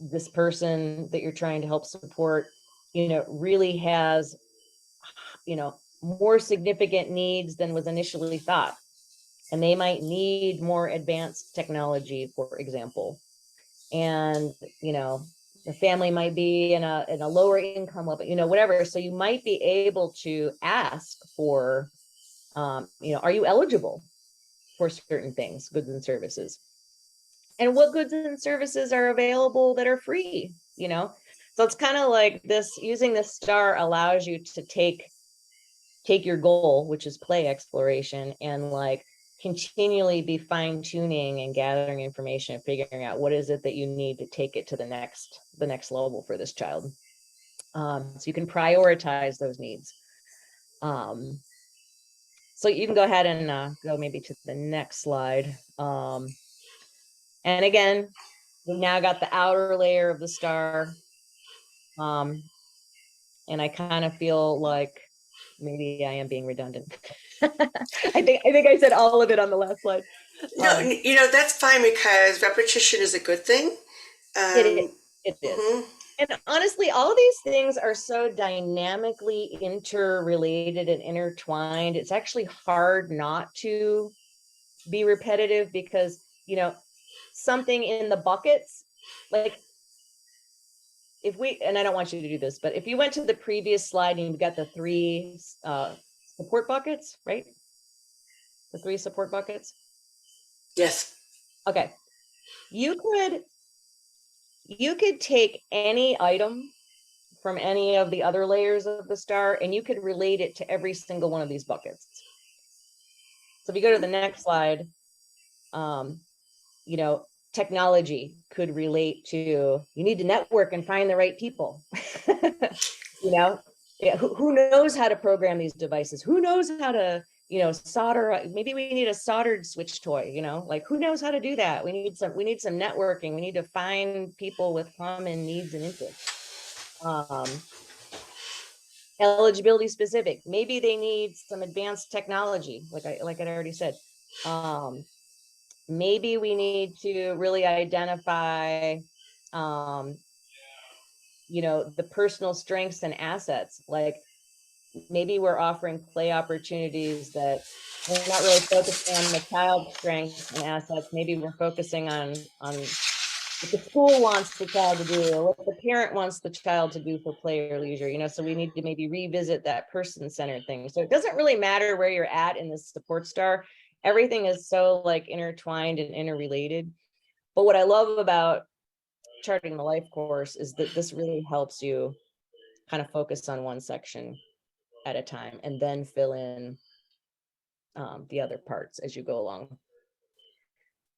this person that you're trying to help support, really has, more significant needs than was initially thought. And they might need more advanced technology, for example. And, the family might be in a lower income level, whatever. So you might be able to ask for, are you eligible for certain things, goods and services? And what goods and services are available that are free, So it's kind of like this, using this star allows you to take your goal, which is play exploration, and like continually be fine tuning and gathering information and figuring out what is it that you need to take it to the next level for this child. So you can prioritize those needs. So you can go ahead and go maybe to the next slide. And again, we've now got the outer layer of the star. And I kind of feel like maybe I am being redundant. I think I said all of it on the last slide. No, that's fine because repetition is a good thing. It is. And honestly, all of these things are so dynamically interrelated and intertwined. It's actually hard not to be repetitive because, something in the buckets, like and I don't want you to do this, but if you went to the previous slide and you've got the 3 support buckets, right? The 3 support buckets. Yes. Okay. You could take any item from any of the other layers of the star, and you could relate it to every single one of these buckets. So if you go to the next slide, you know, technology could relate to, you need to network and find the right people. You know, yeah, who knows how to program these devices? Who knows how to, you know, solder? Maybe we need a soldered switch toy, you know, like who knows how to do that? We need some networking. We need to find people with common needs and interests. Eligibility specific. Maybe they need some advanced technology, like I already said. Maybe we need to really identify, you know, the personal strengths and assets. Like maybe we're offering play opportunities that we're not really focusing on the child's strengths and assets. Maybe we're focusing on what the school wants the child to do, or what the parent wants the child to do for play or leisure, you know, so we need to maybe revisit that person-centered thing. So it doesn't really matter where you're at in the support star. Everything is so like intertwined and interrelated. But what I love about charting the life course is that this really helps you kind of focus on one section at a time and then fill in the other parts as you go along.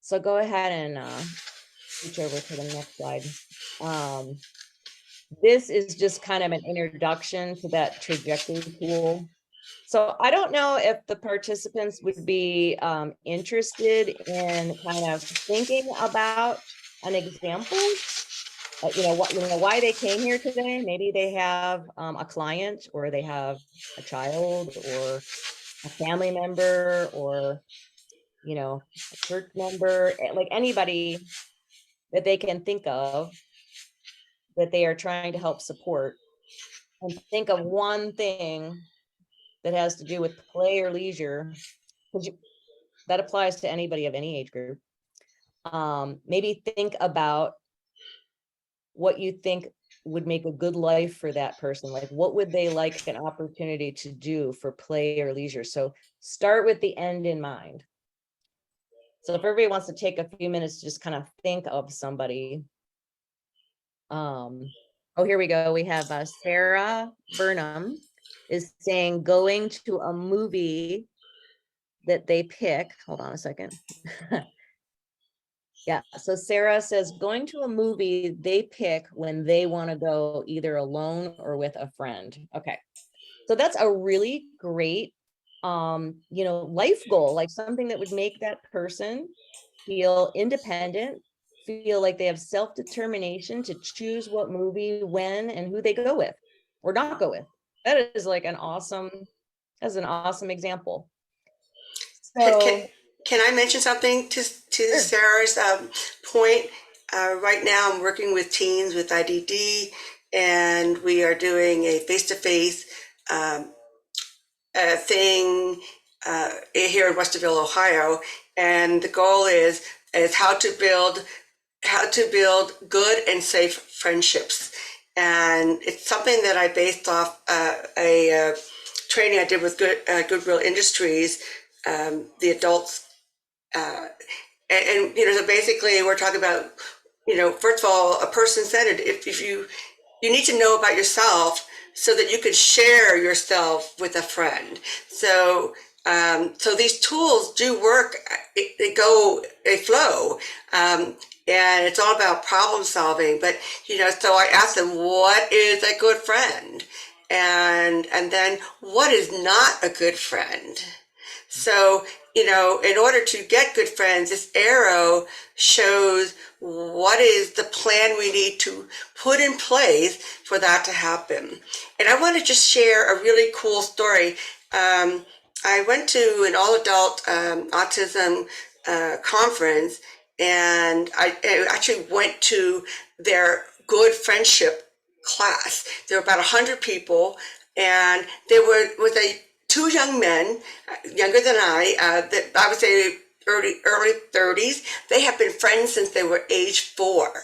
So go ahead and switch over to the next slide. This is just kind of an introduction to that trajectory tool. So I don't know if the participants would be interested in kind of thinking about an example. You know why they came here today. Maybe they have a client, or they have a child, or a family member, or, you know, a church member, like anybody that they can think of that they are trying to help support, and think of one thing that has to do with play or leisure, because that applies to anybody of any age group. Maybe think about what you think would make a good life for that person. Like, what would they like an opportunity to do for play or leisure? So start with the end in mind. So if everybody wants to take a few minutes to just kind of think of somebody. Oh, here we go. We have Sarah Burnham is saying going to a movie that they pick. Hold on a second. Yeah, so Sarah says going to a movie they pick when they want to go either alone or with a friend. Okay, so that's a really great, you know, life goal, like something that would make that person feel independent, feel like they have self-determination to choose what movie, when, and who they go with or not go with. That is like an awesome, that's an awesome example. So can I mention something to sure. Sarah's point? Right now I'm working with teens with IDD, and we are doing a face-to-face thing here in Westerville, Ohio, and the goal is how to build good and safe friendships. And it's something that I based off a training I did with Goodwill Industries, the adults. And you know, so basically we're talking about, you know, first of all, a person-centered. If you need to know about yourself so that you could share yourself with a friend. So so these tools do work. They flow. And it's all about problem solving. But, you know, so I asked them, what is a good friend? And then what is not a good friend? So, you know, in order to get good friends, this arrow shows what is the plan we need to put in place for that to happen. And I want to just share a really cool story. I went to an all-adult autism conference, and I actually went to their good friendship class. There were about 100 people, and there was two young men, younger than that I would say early 30s. They have been friends since they were age 4.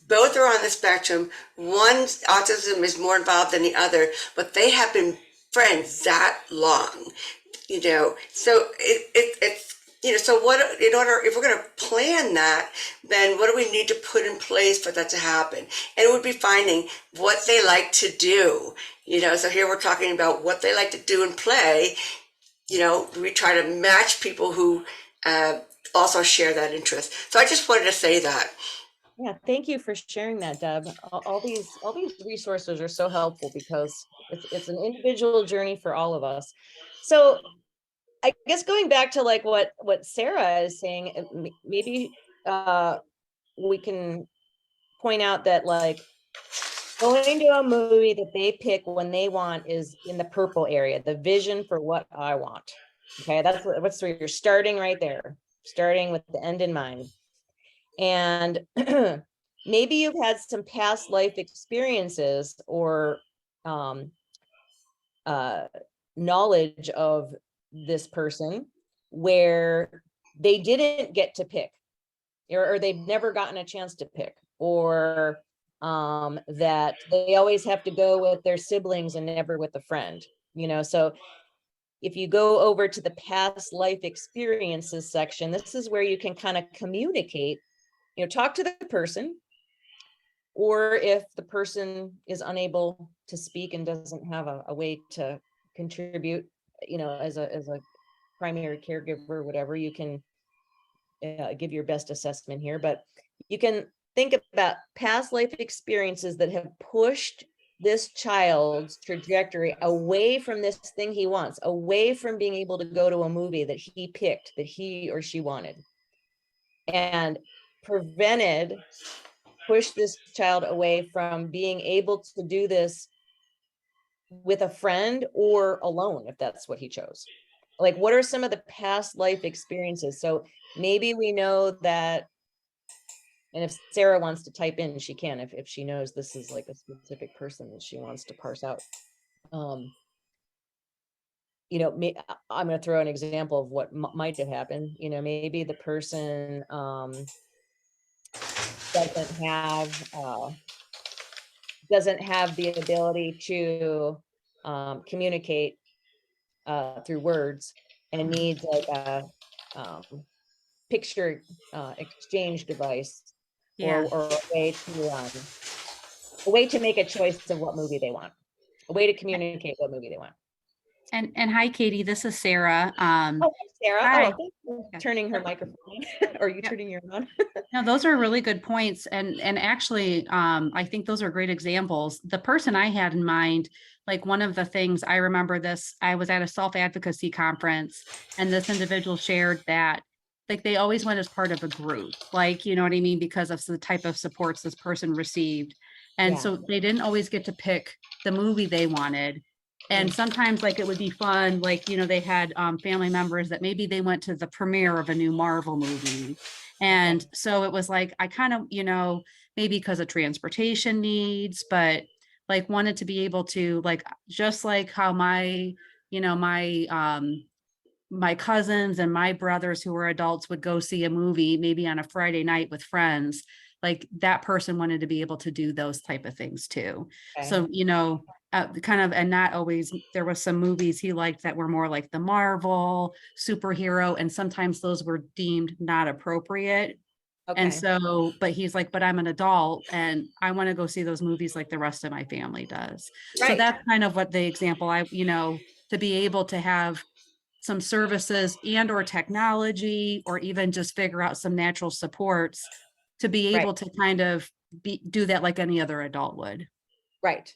Both are on the spectrum. One's autism is more involved than the other, but they have been friends that long, you know. So it's So what, in order, if we're going to plan that, then what do we need to put in place for that to happen? And it would be finding what they like to do. So here we're talking about what they like to do and play. We try to match people who also share that interest. So I just wanted to say that. Yeah, thank you for sharing that, Deb. All these resources are so helpful because it's an individual journey for all of us. So I guess going back to like what Sarah is saying, maybe we can point out that like going to a movie that they pick when they want is in the purple area, the vision for what I want. Okay, that's where you're starting right there, starting with the end in mind. And maybe you've had some past life experiences or knowledge of this person where they didn't get to pick, or they've never gotten a chance to pick, or that they always have to go with their siblings and never with a friend. So if you go over to the past life experiences section, this is where you can kind of communicate, talk to the person, or if the person is unable to speak and doesn't have a way to contribute, as a primary caregiver or whatever, you can give your best assessment here. But you can think about past life experiences that have pushed this child's trajectory away from this thing he wants, away from being able to go to a movie that he picked, that he or she wanted, and push this child away from being able to do this with a friend or alone, if that's what he chose. Like, what are some of the past life experiences? So maybe we know that, and if Sarah wants to type in, she can, if she knows this is like a specific person that she wants to parse out. I'm going to throw an example of what might have happened. Maybe the person doesn't have the ability to communicate through words and needs like a picture exchange device, Yeah. or a way to make a choice of what movie they want, a way to communicate what movie they want. And hi, Katie, this is Sarah. Oh, hey, Sarah. Hi. Oh, thanks for turning her microphone on. Or you turning your on? No, those are really good points. And actually, I think those are great examples. The person I had in mind, like one of the things I remember this, I was at a self-advocacy conference and this individual shared that like they always went as part of a group, like, you know what I mean? Because of the type of supports this person received. And Yeah. so they didn't always get to pick the movie they wanted. And sometimes like it would be fun, like, they had family members that maybe they went to the premiere of a new Marvel movie. And so it was like, I kind of, maybe because of transportation needs, but like wanted to be able to like, just like how my, my cousins and my brothers who were adults would go see a movie, maybe on a Friday night with friends, like that person wanted to be able to do those type of things too. Okay. So, kind of, and not always, there was some movies he liked that were more like the Marvel superhero, and sometimes those were deemed not appropriate. Okay. And so, but he's like, but I'm an adult and I want to go see those movies like the rest of my family does. So Right. that's kind of what the example to be able to have some services and or technology, or even just figure out some natural supports to be able to kind of do that like any other adult would. Right.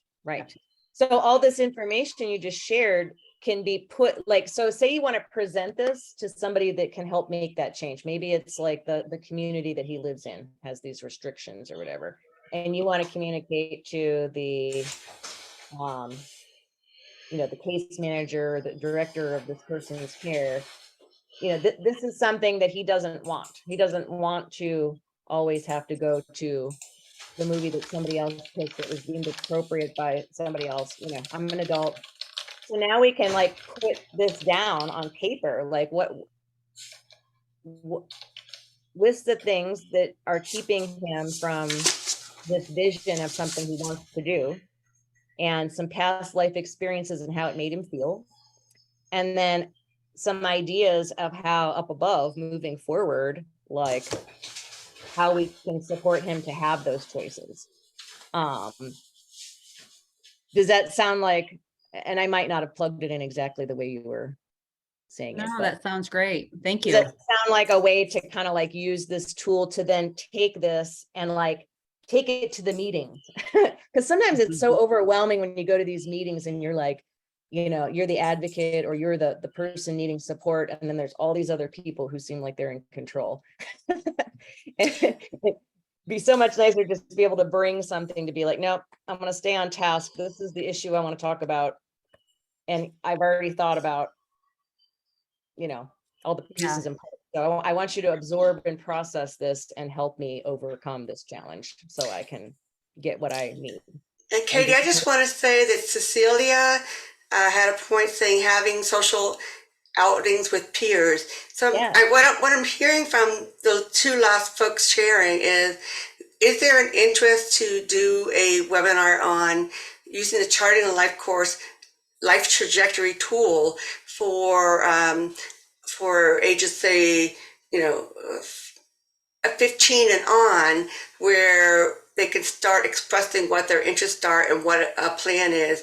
So all this information you just shared can be put, like, so say you want to present this to somebody that can help make that change. Maybe it's like the community that he lives in has these restrictions or whatever, and you want to communicate to the the case manager, the director of this person's care, this is something that he doesn't want. He doesn't want to always have to go to the movie that somebody else picked that was deemed appropriate by somebody else. I'm an adult. So now we can like put this down on paper, like what list the things that are keeping him from this vision of something he wants to do, and some past life experiences and how it made him feel. And then some ideas of how up above moving forward, like how we can support him to have those choices. Does that sound like, and I might not have plugged it in exactly the way you were saying No, it, but that sounds great. Thank does you. that sound like a way to kind of like use this tool to then take this and like take it to the meetings? Because sometimes it's so overwhelming when you go to these meetings and you're like, you know, you're the advocate or you're the person needing support, and then there's all these other people who seem like they're in control. It'd be so much nicer just to be able to bring something to be like, nope, I'm going to stay on task. This is the issue I want to talk about, and I've already thought about, you know, all the Yeah. pieces and parts. So I want you to absorb and process this and help me overcome this challenge so I can get what I need. And Katie, I just want to say that Cecilia had a point saying having social outings with peers. So Yeah. what I'm hearing from the two last folks sharing is there an interest to do a webinar on using the Charting a Life course life trajectory tool for ages, say, 15 and on, where they can start expressing what their interests are and what a plan is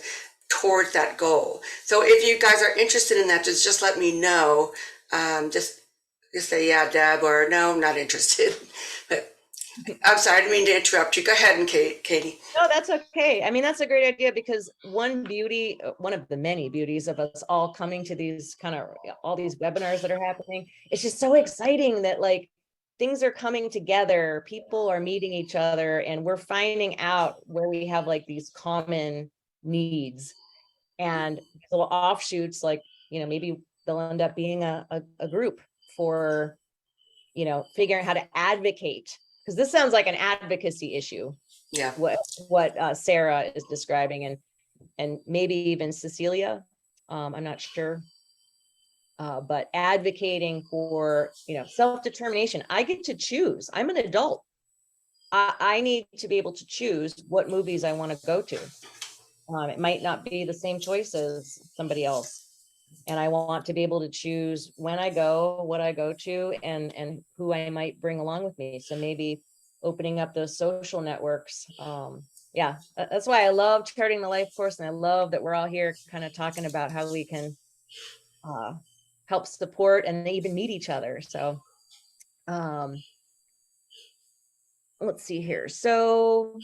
towards that goal. So if you guys are interested in that, just let me know. Just say, yeah, Deb, or no, I'm not interested. But I'm sorry, I didn't mean to interrupt you. Go ahead, and Katie. No, that's okay. I mean, that's a great idea, because one of the many beauties of us all coming to these all these webinars that are happening, it's just so exciting that like things are coming together, people are meeting each other, and we're finding out where we have like these common needs. And little offshoots, like, maybe they'll end up being a group for, figuring how to advocate, because this sounds like an advocacy issue. Yeah. What Sarah is describing, and maybe even Cecilia, I'm not sure, but advocating for, self-determination. I get to choose. I'm an adult. I need to be able to choose what movies I want to go to. It might not be the same choice as somebody else, and I want to be able to choose when I go, what I go to, and who I might bring along with me. So maybe opening up those social networks. Yeah, that's why I love Charting the Life course, and I love that we're all here kind of talking about how we can help support and even meet each other. So let's see here. So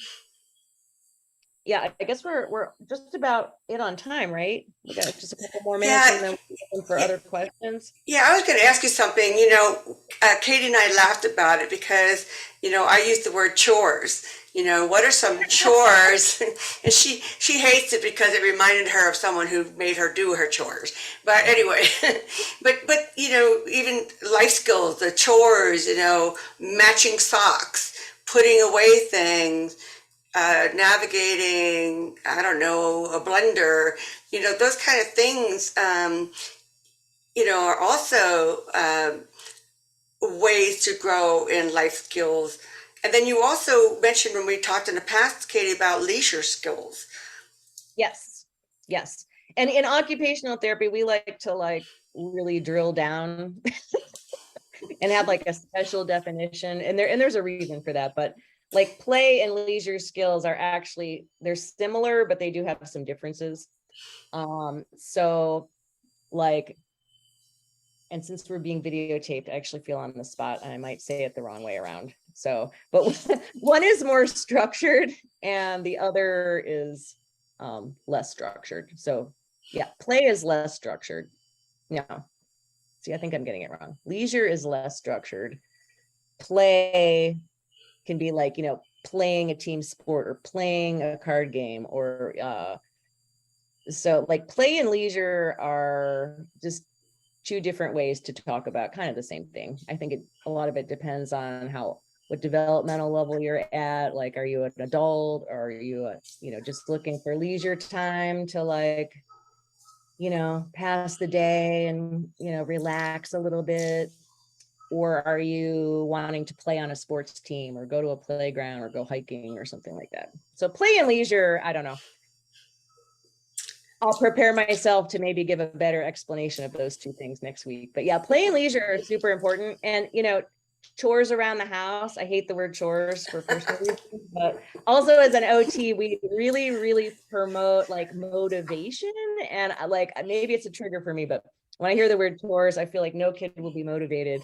yeah, I guess we're just about it on time, right? We got just a couple more minutes, and then we're open for other questions. Yeah, I was going to ask you something. Katie and I laughed about it because, I used the word chores. What are some chores? And she hates it because it reminded her of someone who made her do her chores. But anyway, but even life skills, the chores, matching socks, putting away things, navigating, I don't know, a blender, those kind of things, are also ways to grow in life skills. And then you also mentioned when we talked in the past, Katie, about leisure skills. Yes. And in occupational therapy, we like to really drill down and have like a special definition. And there's a reason for that, but like play and leisure skills are actually, they're similar, but they do have some differences. So like, and since we're being videotaped, I actually feel on the spot and I might say it the wrong way around. So, but one is more structured and the other is less structured. So yeah, play is less structured. No, see, I think I'm getting it wrong. Leisure is less structured. Play can be like, playing a team sport or playing a card game, or so like play and leisure are just two different ways to talk about kind of the same thing. I think a lot of it depends on what developmental level you're at. Like, are you an adult, or are you just looking for leisure time to pass the day and relax a little bit? Or are you wanting to play on a sports team or go to a playground or go hiking or something like that? So play and leisure, I don't know. I'll prepare myself to maybe give a better explanation of those two things next week. But yeah, play and leisure are super important. And, chores around the house. I hate the word chores for personal reasons, but also as an OT, we really, really promote like motivation. And like, maybe it's a trigger for me, but when I hear the word chores, I feel like no kid will be motivated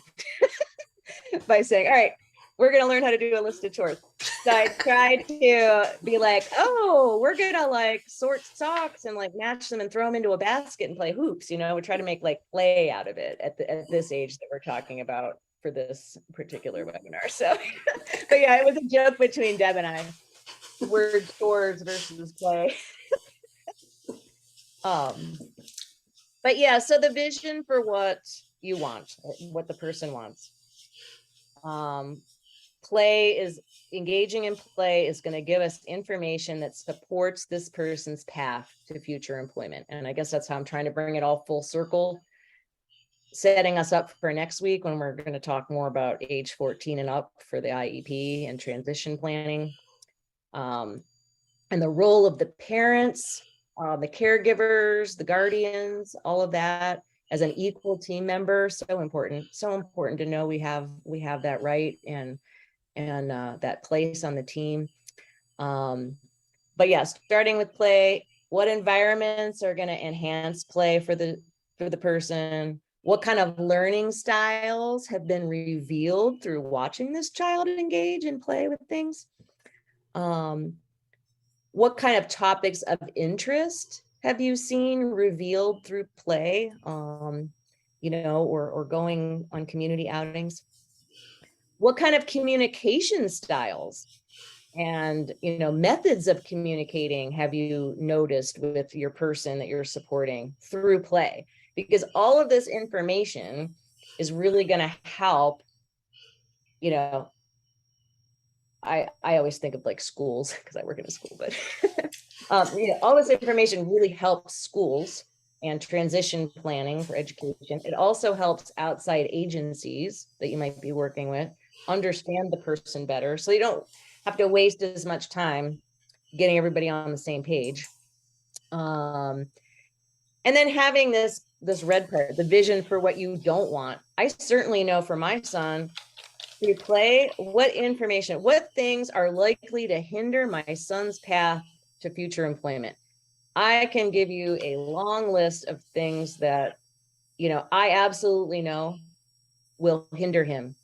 by saying, all right, we're going to learn how to do a list of chores. So I try to be like, oh, we're going to like sort socks and like match them and throw them into a basket and play hoops. We try to make like play out of it at this age that we're talking about for this particular webinar. So, but yeah, it was a joke between Deb and I, word chores versus play. But yeah, so the vision for what you want, what the person wants. Engaging in play is going to give us information that supports this person's path to future employment. And I guess that's how I'm trying to bring it all full circle, setting us up for next week when we're going to talk more about age 14 and up for the IEP and transition planning. And the role of the parents, the caregivers, the guardians, all of that as an equal team member. So important to know we have that right and that place on the team. But yeah, starting with play, what environments are going to enhance play for the person? What kind of learning styles have been revealed through watching this child engage and play with things? What kind of topics of interest have you seen revealed through play, or going on community outings? What kind of communication styles and, methods of communicating have you noticed with your person that you're supporting through play? Because all of this information is really going to help, I always think of like schools because I work in a school, but all this information really helps schools and transition planning for education. It also helps outside agencies that you might be working with understand the person better, so you don't have to waste as much time getting everybody on the same page. And then having this red part, the vision for what you don't want. I certainly know for my son, through play, what things are likely to hinder my son's path to future employment. I can give you a long list of things that, I absolutely know will hinder him.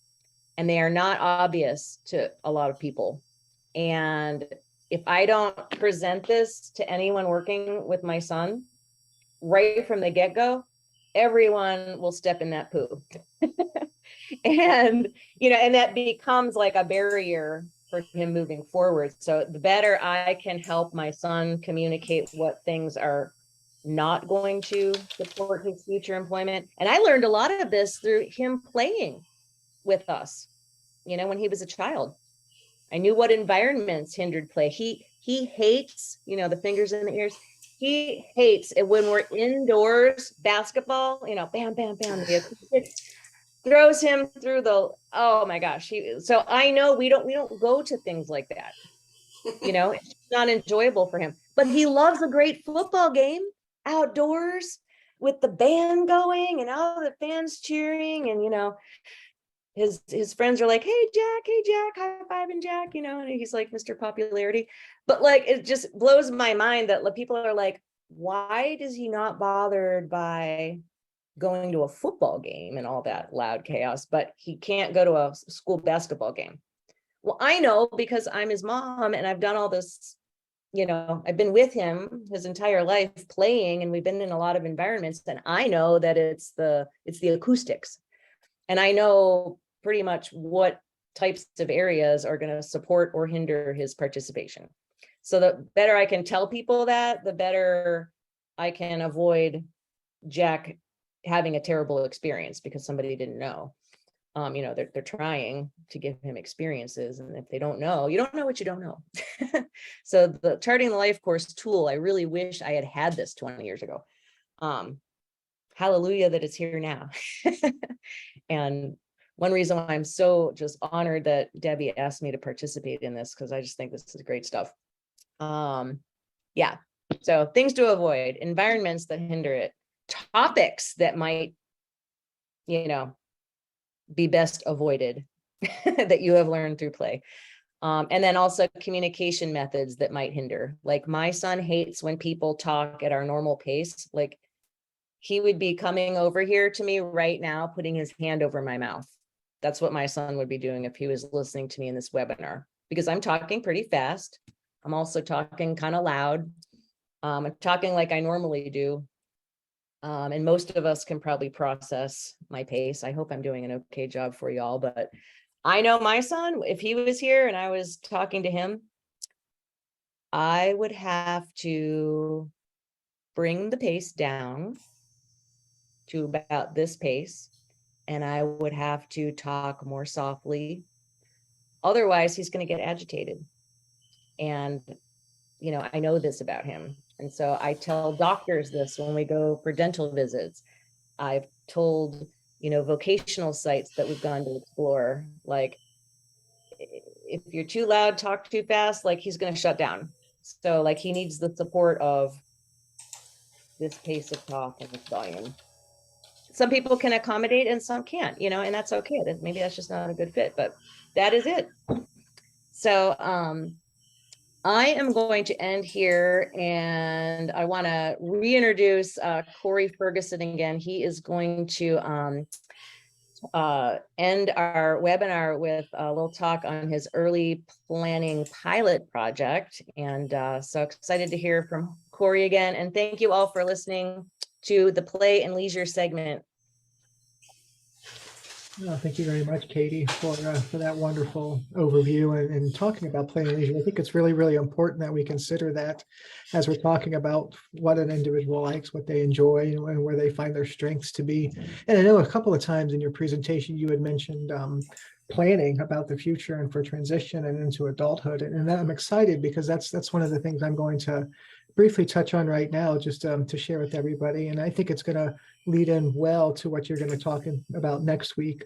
And they are not obvious to a lot of people. And if I don't present this to anyone working with my son right from the get-go, everyone will step in that poo. And that becomes like a barrier for him moving forward. So the better I can help my son communicate what things are not going to support his future employment. And I learned a lot of this through him playing with us, when he was a child. I knew what environments hindered play. He hates, the fingers in the ears. He hates it when we're indoors, basketball, bam, bam, bam, the acoustic throws him through oh my gosh. So I know we don't go to things like that. It's not enjoyable for him, but he loves a great football game outdoors with the band going and all the fans cheering. And, his friends are like, hey, Jack, high-fiving Jack, and he's like Mr. Popularity. But like, it just blows my mind that people are like, why does he not bothered by going to a football game and all that loud chaos, but he can't go to a school basketball game? Well, I know because I'm his mom and I've done all this, I've been with him his entire life playing, and we've been in a lot of environments, and I know that it's the acoustics. And I know pretty much what types of areas are going to support or hinder his participation. So the better I can tell people that, the better I can avoid Jack having a terrible experience because somebody didn't know. They're trying to give him experiences, and if they don't know, you don't know what you don't know. So the Charting the Life course tool, I really wish I had this 20 years ago. Hallelujah that it's here now. And one reason why I'm so just honored that Debbie asked me to participate in this, because I just think this is great stuff. Yeah, So things to avoid, environments that hinder it, topics that might, be best avoided that you have learned through play. And then also communication methods that might hinder. Like my son hates when people talk at our normal pace. Like he would be coming over here to me right now, putting his hand over my mouth. That's what my son would be doing if he was listening to me in this webinar, because I'm talking pretty fast. I'm also talking kind of loud. I'm talking like I normally do. And most of us can probably process my pace. I hope I'm doing an okay job for y'all, but I know my son, if he was here and I was talking to him, I would have to bring the pace down to about this pace, and I would have to talk more softly. Otherwise, he's going to get agitated. And, I know this about him. And so I tell doctors this when we go for dental visits. I've told, vocational sites that we've gone to explore, like, if you're too loud, talk too fast, like he's going to shut down. So like he needs the support of this pace of talk and this volume. Some people can accommodate and some can't, and that's okay. Maybe that's just not a good fit, but that is it. So I am going to end here, and I want to reintroduce Corey Ferguson again. He is going to end our webinar with a little talk on his early planning pilot project. And so excited to hear from Corey again. And thank you all for listening to the Play and Leisure segment. Thank you very much, Katie, for that wonderful overview and talking about play and leisure. I think it's really, really important that we consider that as we're talking about what an individual likes, what they enjoy, and where they find their strengths to be. And I know a couple of times in your presentation, you had mentioned planning about the future and for transition and into adulthood. And I'm excited because that's one of the things I'm going to briefly touch on right now, just to share with everybody. And I think it's going to lead in well to what you're going to talk about next week.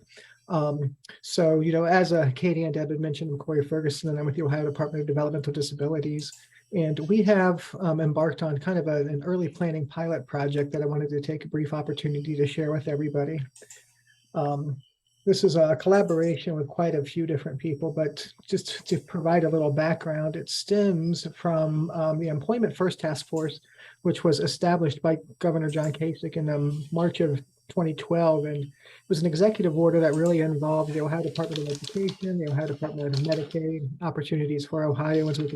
So, as Katie and Deb had mentioned, I'm Corey Ferguson, and I'm with the Ohio Department of Developmental Disabilities. And we have embarked on kind of an early planning pilot project that I wanted to take a brief opportunity to share with everybody. This is a collaboration with quite a few different people, but just to provide a little background, it stems from the Employment First Task Force, which was established by Governor John Kasich in March of 2012. And it was an executive order that really involved the Ohio Department of Education, the Ohio Department of Medicaid, Opportunities for Ohioans with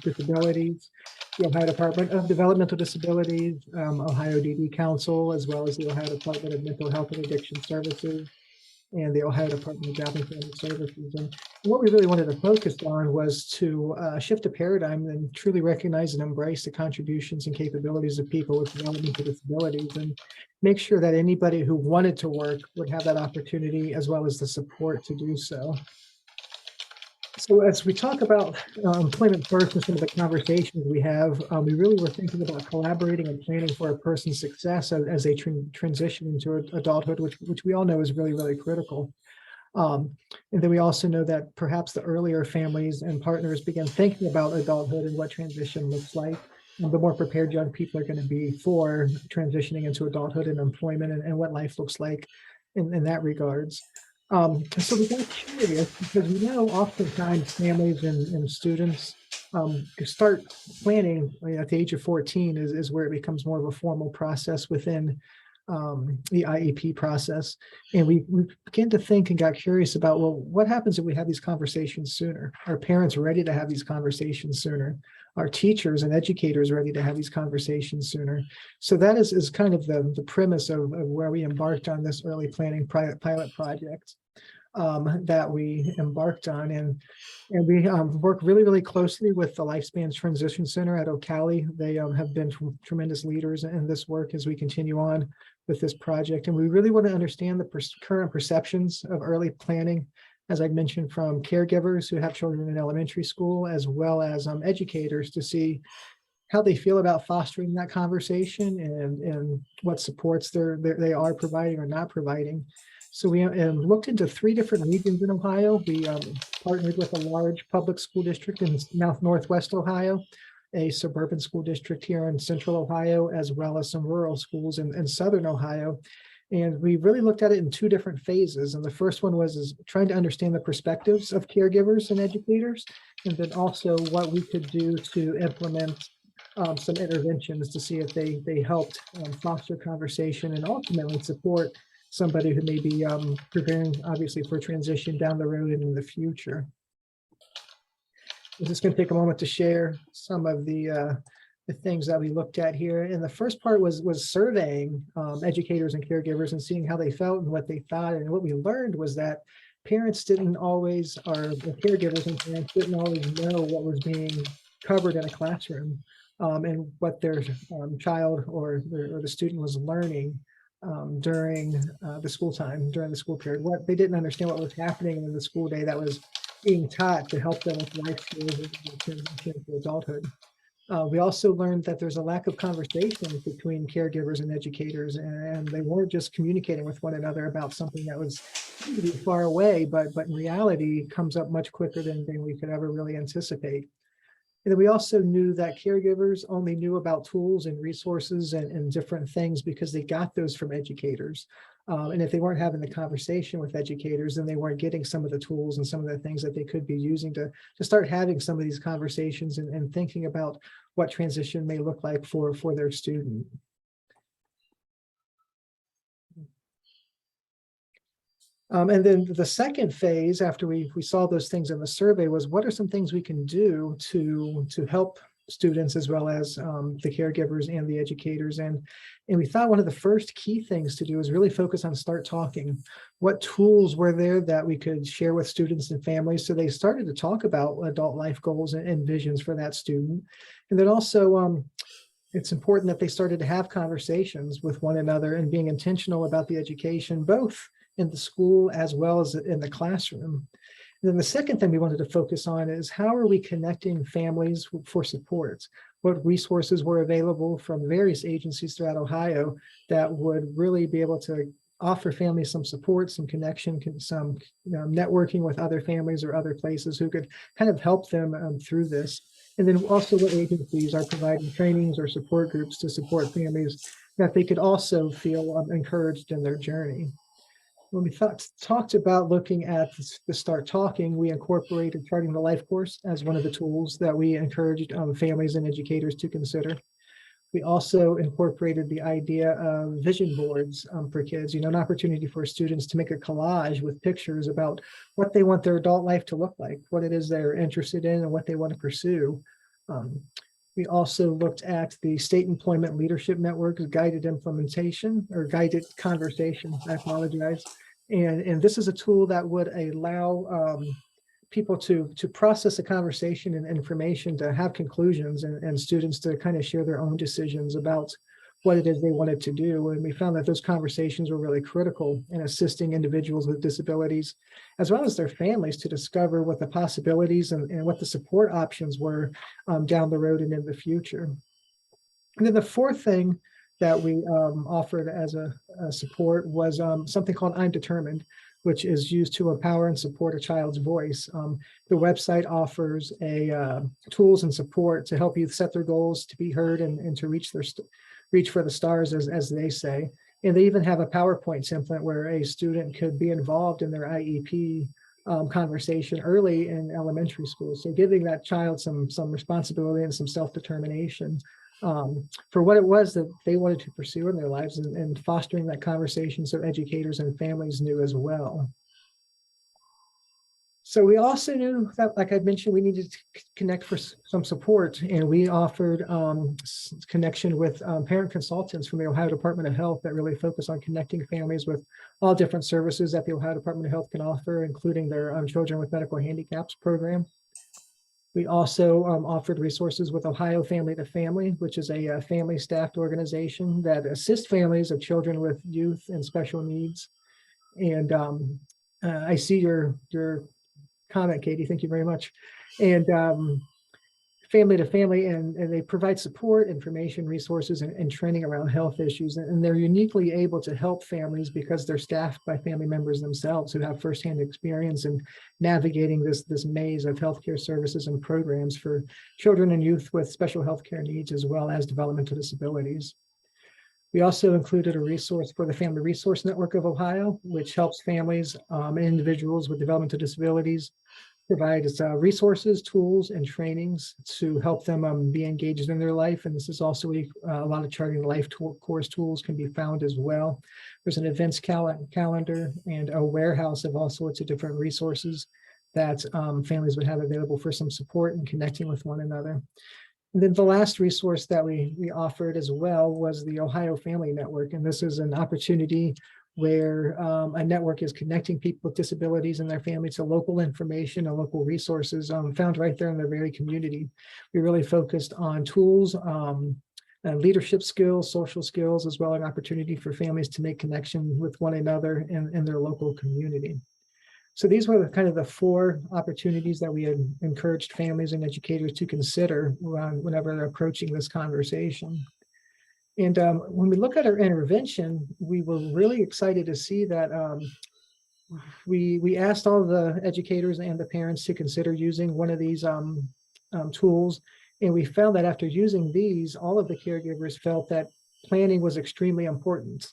Disabilities, the Ohio Department of Developmental Disabilities, Ohio DD Council, as well as the Ohio Department of Mental Health and Addiction Services, and the Ohio Department of Job and Family Services. And what we really wanted to focus on was to shift a paradigm and truly recognize and embrace the contributions and capabilities of people with developmental disabilities, and make sure that anybody who wanted to work would have that opportunity as well as the support to do so. So as we talk about employment first and some of the conversations we have, we really were thinking about collaborating and planning for a person's success as they transition into adulthood, which we all know is really, really critical. And then we also know that perhaps the earlier families and partners begin thinking about adulthood and what transition looks like, the more prepared young people are going to be for transitioning into adulthood and employment and what life looks like in that regards. So we got curious because we know oftentimes families and students start planning at the age of 14 is where it becomes more of a formal process within the IEP process. And we began to think and got curious about, well, what happens if we have these conversations sooner? Are parents ready to have these conversations sooner? Are teachers and educators ready to have these conversations sooner? So that is kind of the premise of where we embarked on this early planning pilot project that we embarked on. And we work really, really closely with the Lifespans Transition Center at Ocala. They have been tremendous leaders in this work as we continue on with this project. And we really want to understand the current perceptions of early planning, as I mentioned, from caregivers who have children in elementary school, as well as educators, to see how they feel about fostering that conversation and what supports they are providing or not providing. So we looked into 3 different regions in Ohio. We partnered with a large public school district in Northwest Ohio, a suburban school district here in central Ohio, as well as some rural schools in southern Ohio. And we really looked at it in two different phases. And the first one was trying to understand the perspectives of caregivers and educators, and then also what we could do to implement some interventions to see if they helped foster conversation and ultimately support somebody who may be preparing, obviously, for transition down the road and in the future. I'm just going to take a moment to share some of the things that we looked at here. And the first part was surveying educators and caregivers and seeing how they felt and what they thought. And what we learned was that parents didn't always, or the caregivers and parents didn't always know what was being covered in a classroom and what their child or the student was learning during the school time, during the school period. What they didn't understand what was happening in the school day that was being taught to help them with life skills and transition to adulthood. We also learned that there's a lack of conversation between caregivers and educators, and they weren't just communicating with one another about something that was far away, but in reality comes up much quicker than we could ever really anticipate. And then we also knew that caregivers only knew about tools and resources and different things because they got those from educators. And if they weren't having the conversation with educators, then they weren't getting some of the tools and some of the things that they could be using to start having some of these conversations and thinking about what transition may look like for their student. And then the second phase, after we saw those things in the survey, was what are some things we can do to help students as well as the caregivers and the educators. And we thought one of the first key things to do is really focus on start talking. What tools were there that we could share with students and families? So they started to talk about adult life goals and visions for that student. And then also, it's important that they started to have conversations with one another and being intentional about the education, both in the school as well as in the classroom. And then the second thing we wanted to focus on is how are we connecting families for support? What resources were available from various agencies throughout Ohio that would really be able to offer families some support, some connection, some networking with other families or other places who could kind of help them through this. And then also what agencies are providing trainings or support groups to support families that they could also feel encouraged in their journey. When we talked about looking at the start talking, we incorporated charting the life course as one of the tools that we encouraged families and educators to consider. We also incorporated the idea of vision boards for kids, an opportunity for students to make a collage with pictures about what they want their adult life to look like, what it is they're interested in and what they want to pursue. We also looked at the State Employment Leadership Network's guided implementation or guided conversation, I apologize. And this is a tool that would allow people to process a conversation and information, to have conclusions and students to kind of share their own decisions about what it is they wanted to do. And we found that those conversations were really critical in assisting individuals with disabilities, as well as their families, to discover what the possibilities and what the support options were down the road and in the future. And then the fourth thing that we offered as a support was something called I'm Determined, which is used to empower and support a child's voice. The website offers tools and support to help youth set their goals, to be heard, and to reach for the stars, as they say. And they even have a PowerPoint template where a student could be involved in their IEP conversation early in elementary school. So giving that child some responsibility and some self-determination for what it was that they wanted to pursue in their lives, and fostering that conversation so educators and families knew as well. So we also knew that, like I mentioned, we needed to connect for some support, and we offered connection with parent consultants from the Ohio Department of Health that really focus on connecting families with all different services that the Ohio Department of Health can offer, including their Children with Medical Handicaps program. We also offered resources with Ohio Family to Family, which is a family staffed organization that assists families of children with youth and special needs. And I see your comment, Katie. Thank you very much. And family to family, and they provide support, information, resources, and training around health issues. And they're uniquely able to help families because they're staffed by family members themselves who have firsthand experience in navigating this maze of healthcare services and programs for children and youth with special healthcare needs, as well as developmental disabilities. We also included a resource for the Family Resource Network of Ohio, which helps families and individuals with developmental disabilities, provides resources, tools, and trainings to help them be engaged in their life. And this is also a lot of Charting Life course tools can be found as well. There's an events calendar and a warehouse of all sorts of different resources that families would have available for some support and connecting with one another. And then the last resource that we offered as well was the Ohio Family Network. And this is an opportunity where a network is connecting people with disabilities and their families to local information and local resources found right there in their very community. We really focused on tools, leadership skills, social skills, as well as an opportunity for families to make connection with one another in their local community. So these were kind of the 4 opportunities that we had encouraged families and educators to consider whenever they're approaching this conversation. And when we look at our intervention, we were really excited to see that we asked all the educators and the parents to consider using one of these tools. And we found that after using these, all of the caregivers felt that planning was extremely important.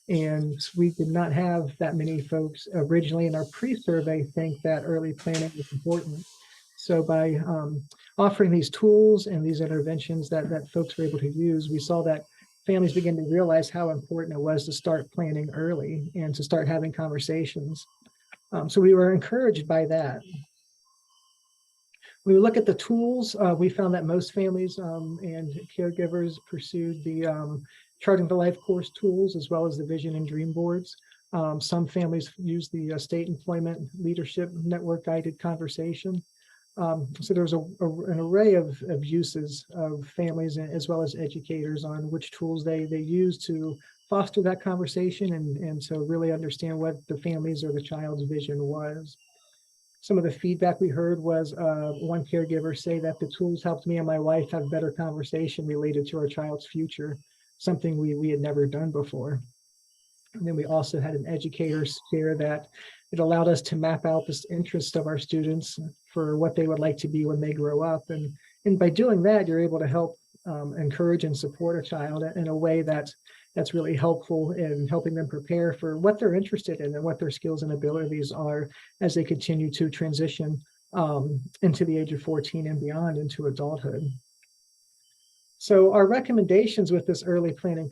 And we did not have that many folks originally in our pre-survey think that early planning was important. So by offering these tools and these interventions that folks were able to use, we saw that families began to realize how important it was to start planning early and to start having conversations. So we were encouraged by that. When we look at the tools, we found that most families and caregivers pursued the Charting the Life course tools, as well as the vision and dream boards. Some families use the State Employment Leadership Network guided conversation. So there's an array of uses of families as well as educators on which tools they use to foster that conversation and to really understand what the family's or the child's vision was. Some of the feedback we heard was one caregiver say that the tools helped me and my wife have better conversation related to our child's future, something we had never done before. And then we also had an educator share that it allowed us to map out this interest of our students for what they would like to be when they grow up. And by doing that, you're able to help encourage and support a child in a way that's really helpful in helping them prepare for what they're interested in and what their skills and abilities are as they continue to transition into the age of 14 and beyond into adulthood. So our recommendations with this early planning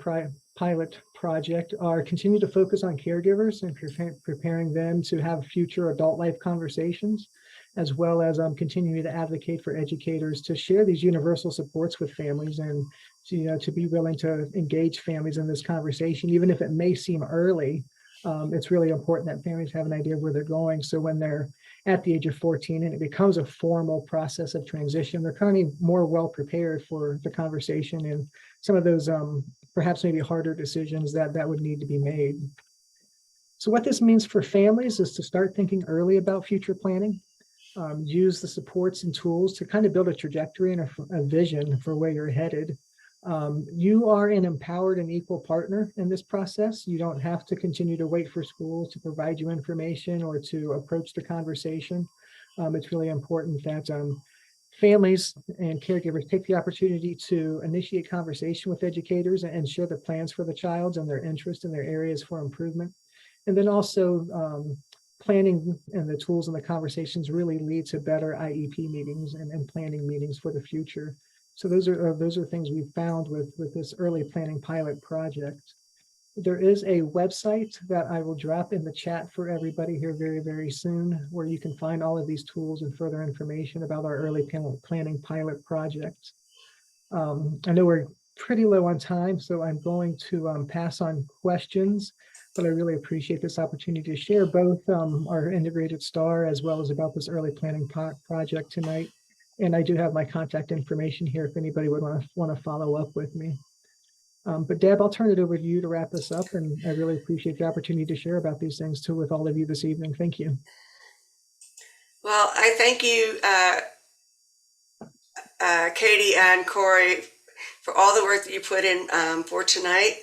pilot project are continue to focus on caregivers and preparing them to have future adult life conversations, as well as continuing to advocate for educators to share these universal supports with families and to be willing to engage families in this conversation, even if it may seem early. It's really important that families have an idea of where they're going. So when they're at the age of 14 and it becomes a formal process of transition, they're kind of more well prepared for the conversation and some of those perhaps maybe harder decisions that would need to be made. So what this means for families is to start thinking early about future planning, use the supports and tools to kind of build a trajectory and a vision for where you're headed. You are an empowered and equal partner in this process. You don't have to continue to wait for schools to provide you information or to approach the conversation. It's really important that families and caregivers take the opportunity to initiate conversation with educators and share the plans for the child and their interest in their areas for improvement. And then also planning and the tools and the conversations really lead to better IEP meetings and planning meetings for the future. So those are things we found with this early planning pilot project. There is a website that I will drop in the chat for everybody here very, very soon, where you can find all of these tools and further information about our early planning pilot project. I know we're pretty low on time, so I'm going to pass on questions, but I really appreciate this opportunity to share both our integrated STAR as well as about this early planning project tonight. And I do have my contact information here if anybody would want to follow up with me. But Deb, I'll turn it over to you to wrap this up, and I really appreciate the opportunity to share about these things too with all of you this evening. Thank you. Well, I thank you, Katie and Corey for all the work that you put in for tonight.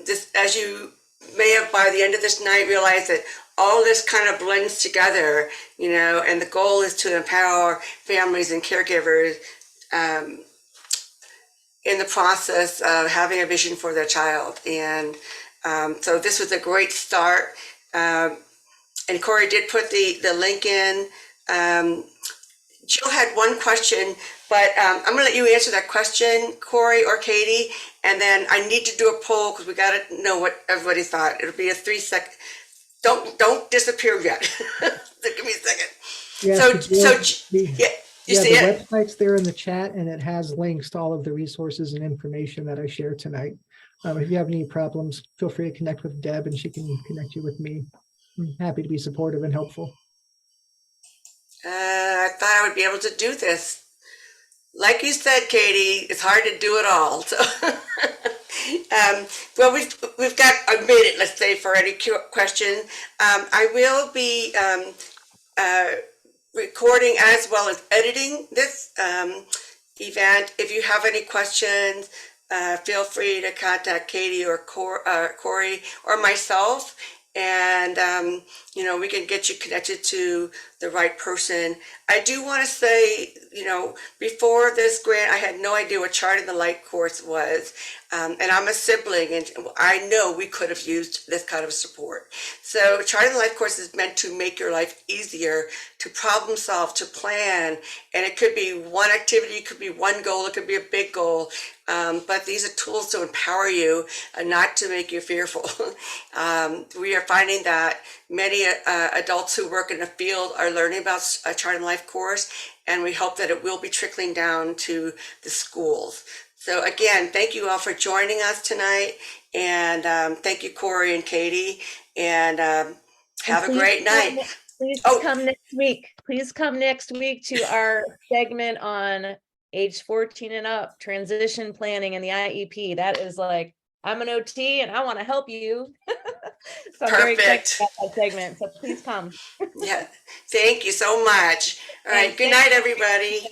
This, as you may have by the end of this night realized that all this kind of blends together, you know, and the goal is to empower families and caregivers in the process of having a vision for their child. And so this was a great start. And Corey did put the link in. Jill had one question, but I'm gonna let you answer that question, Corey or Katie, and then I need to do a poll because we gotta know what everybody thought. It'll be a 3-second. Don't disappear yet. Give me a second. Yeah, Yeah, you see the it? website's there in the chat, and it has links to all of the resources and information that I shared tonight. If you have any problems, feel free to connect with Deb, and she can connect you with me. I'm happy to be supportive and helpful. I thought I would be able to do this. Like you said, Katie, it's hard to do it all. So, well, we've got a minute, let's say, for any question. I will be recording as well as editing this event. If you have any questions, feel free to contact Katie or Corey or myself, and you know, we can get you connected to the right person. I do want to say, you know, before this grant, I had no idea what Charting the Light course was, and I'm a sibling, and I know we could have used this kind of support. So Charting the Life course is meant to make your life easier, to problem solve, to plan, and it could be one activity, it could be one goal, it could be a big goal, but these are tools to empower you, not to make you fearful. We are finding that many adults who work in the field are learning about a Charting the Life course, and we hope that it will be trickling down to the schools. So again, thank you all for joining us tonight, and thank you, Corey and Katie, and have a great night. Please come next week. Please come next week to our segment on age 14 and up, transition planning and the IEP. That is like, I'm an OT and I want to help you. So I'm very excited about that segment. So please come. Yeah, thank you so much. All right, good night, everybody.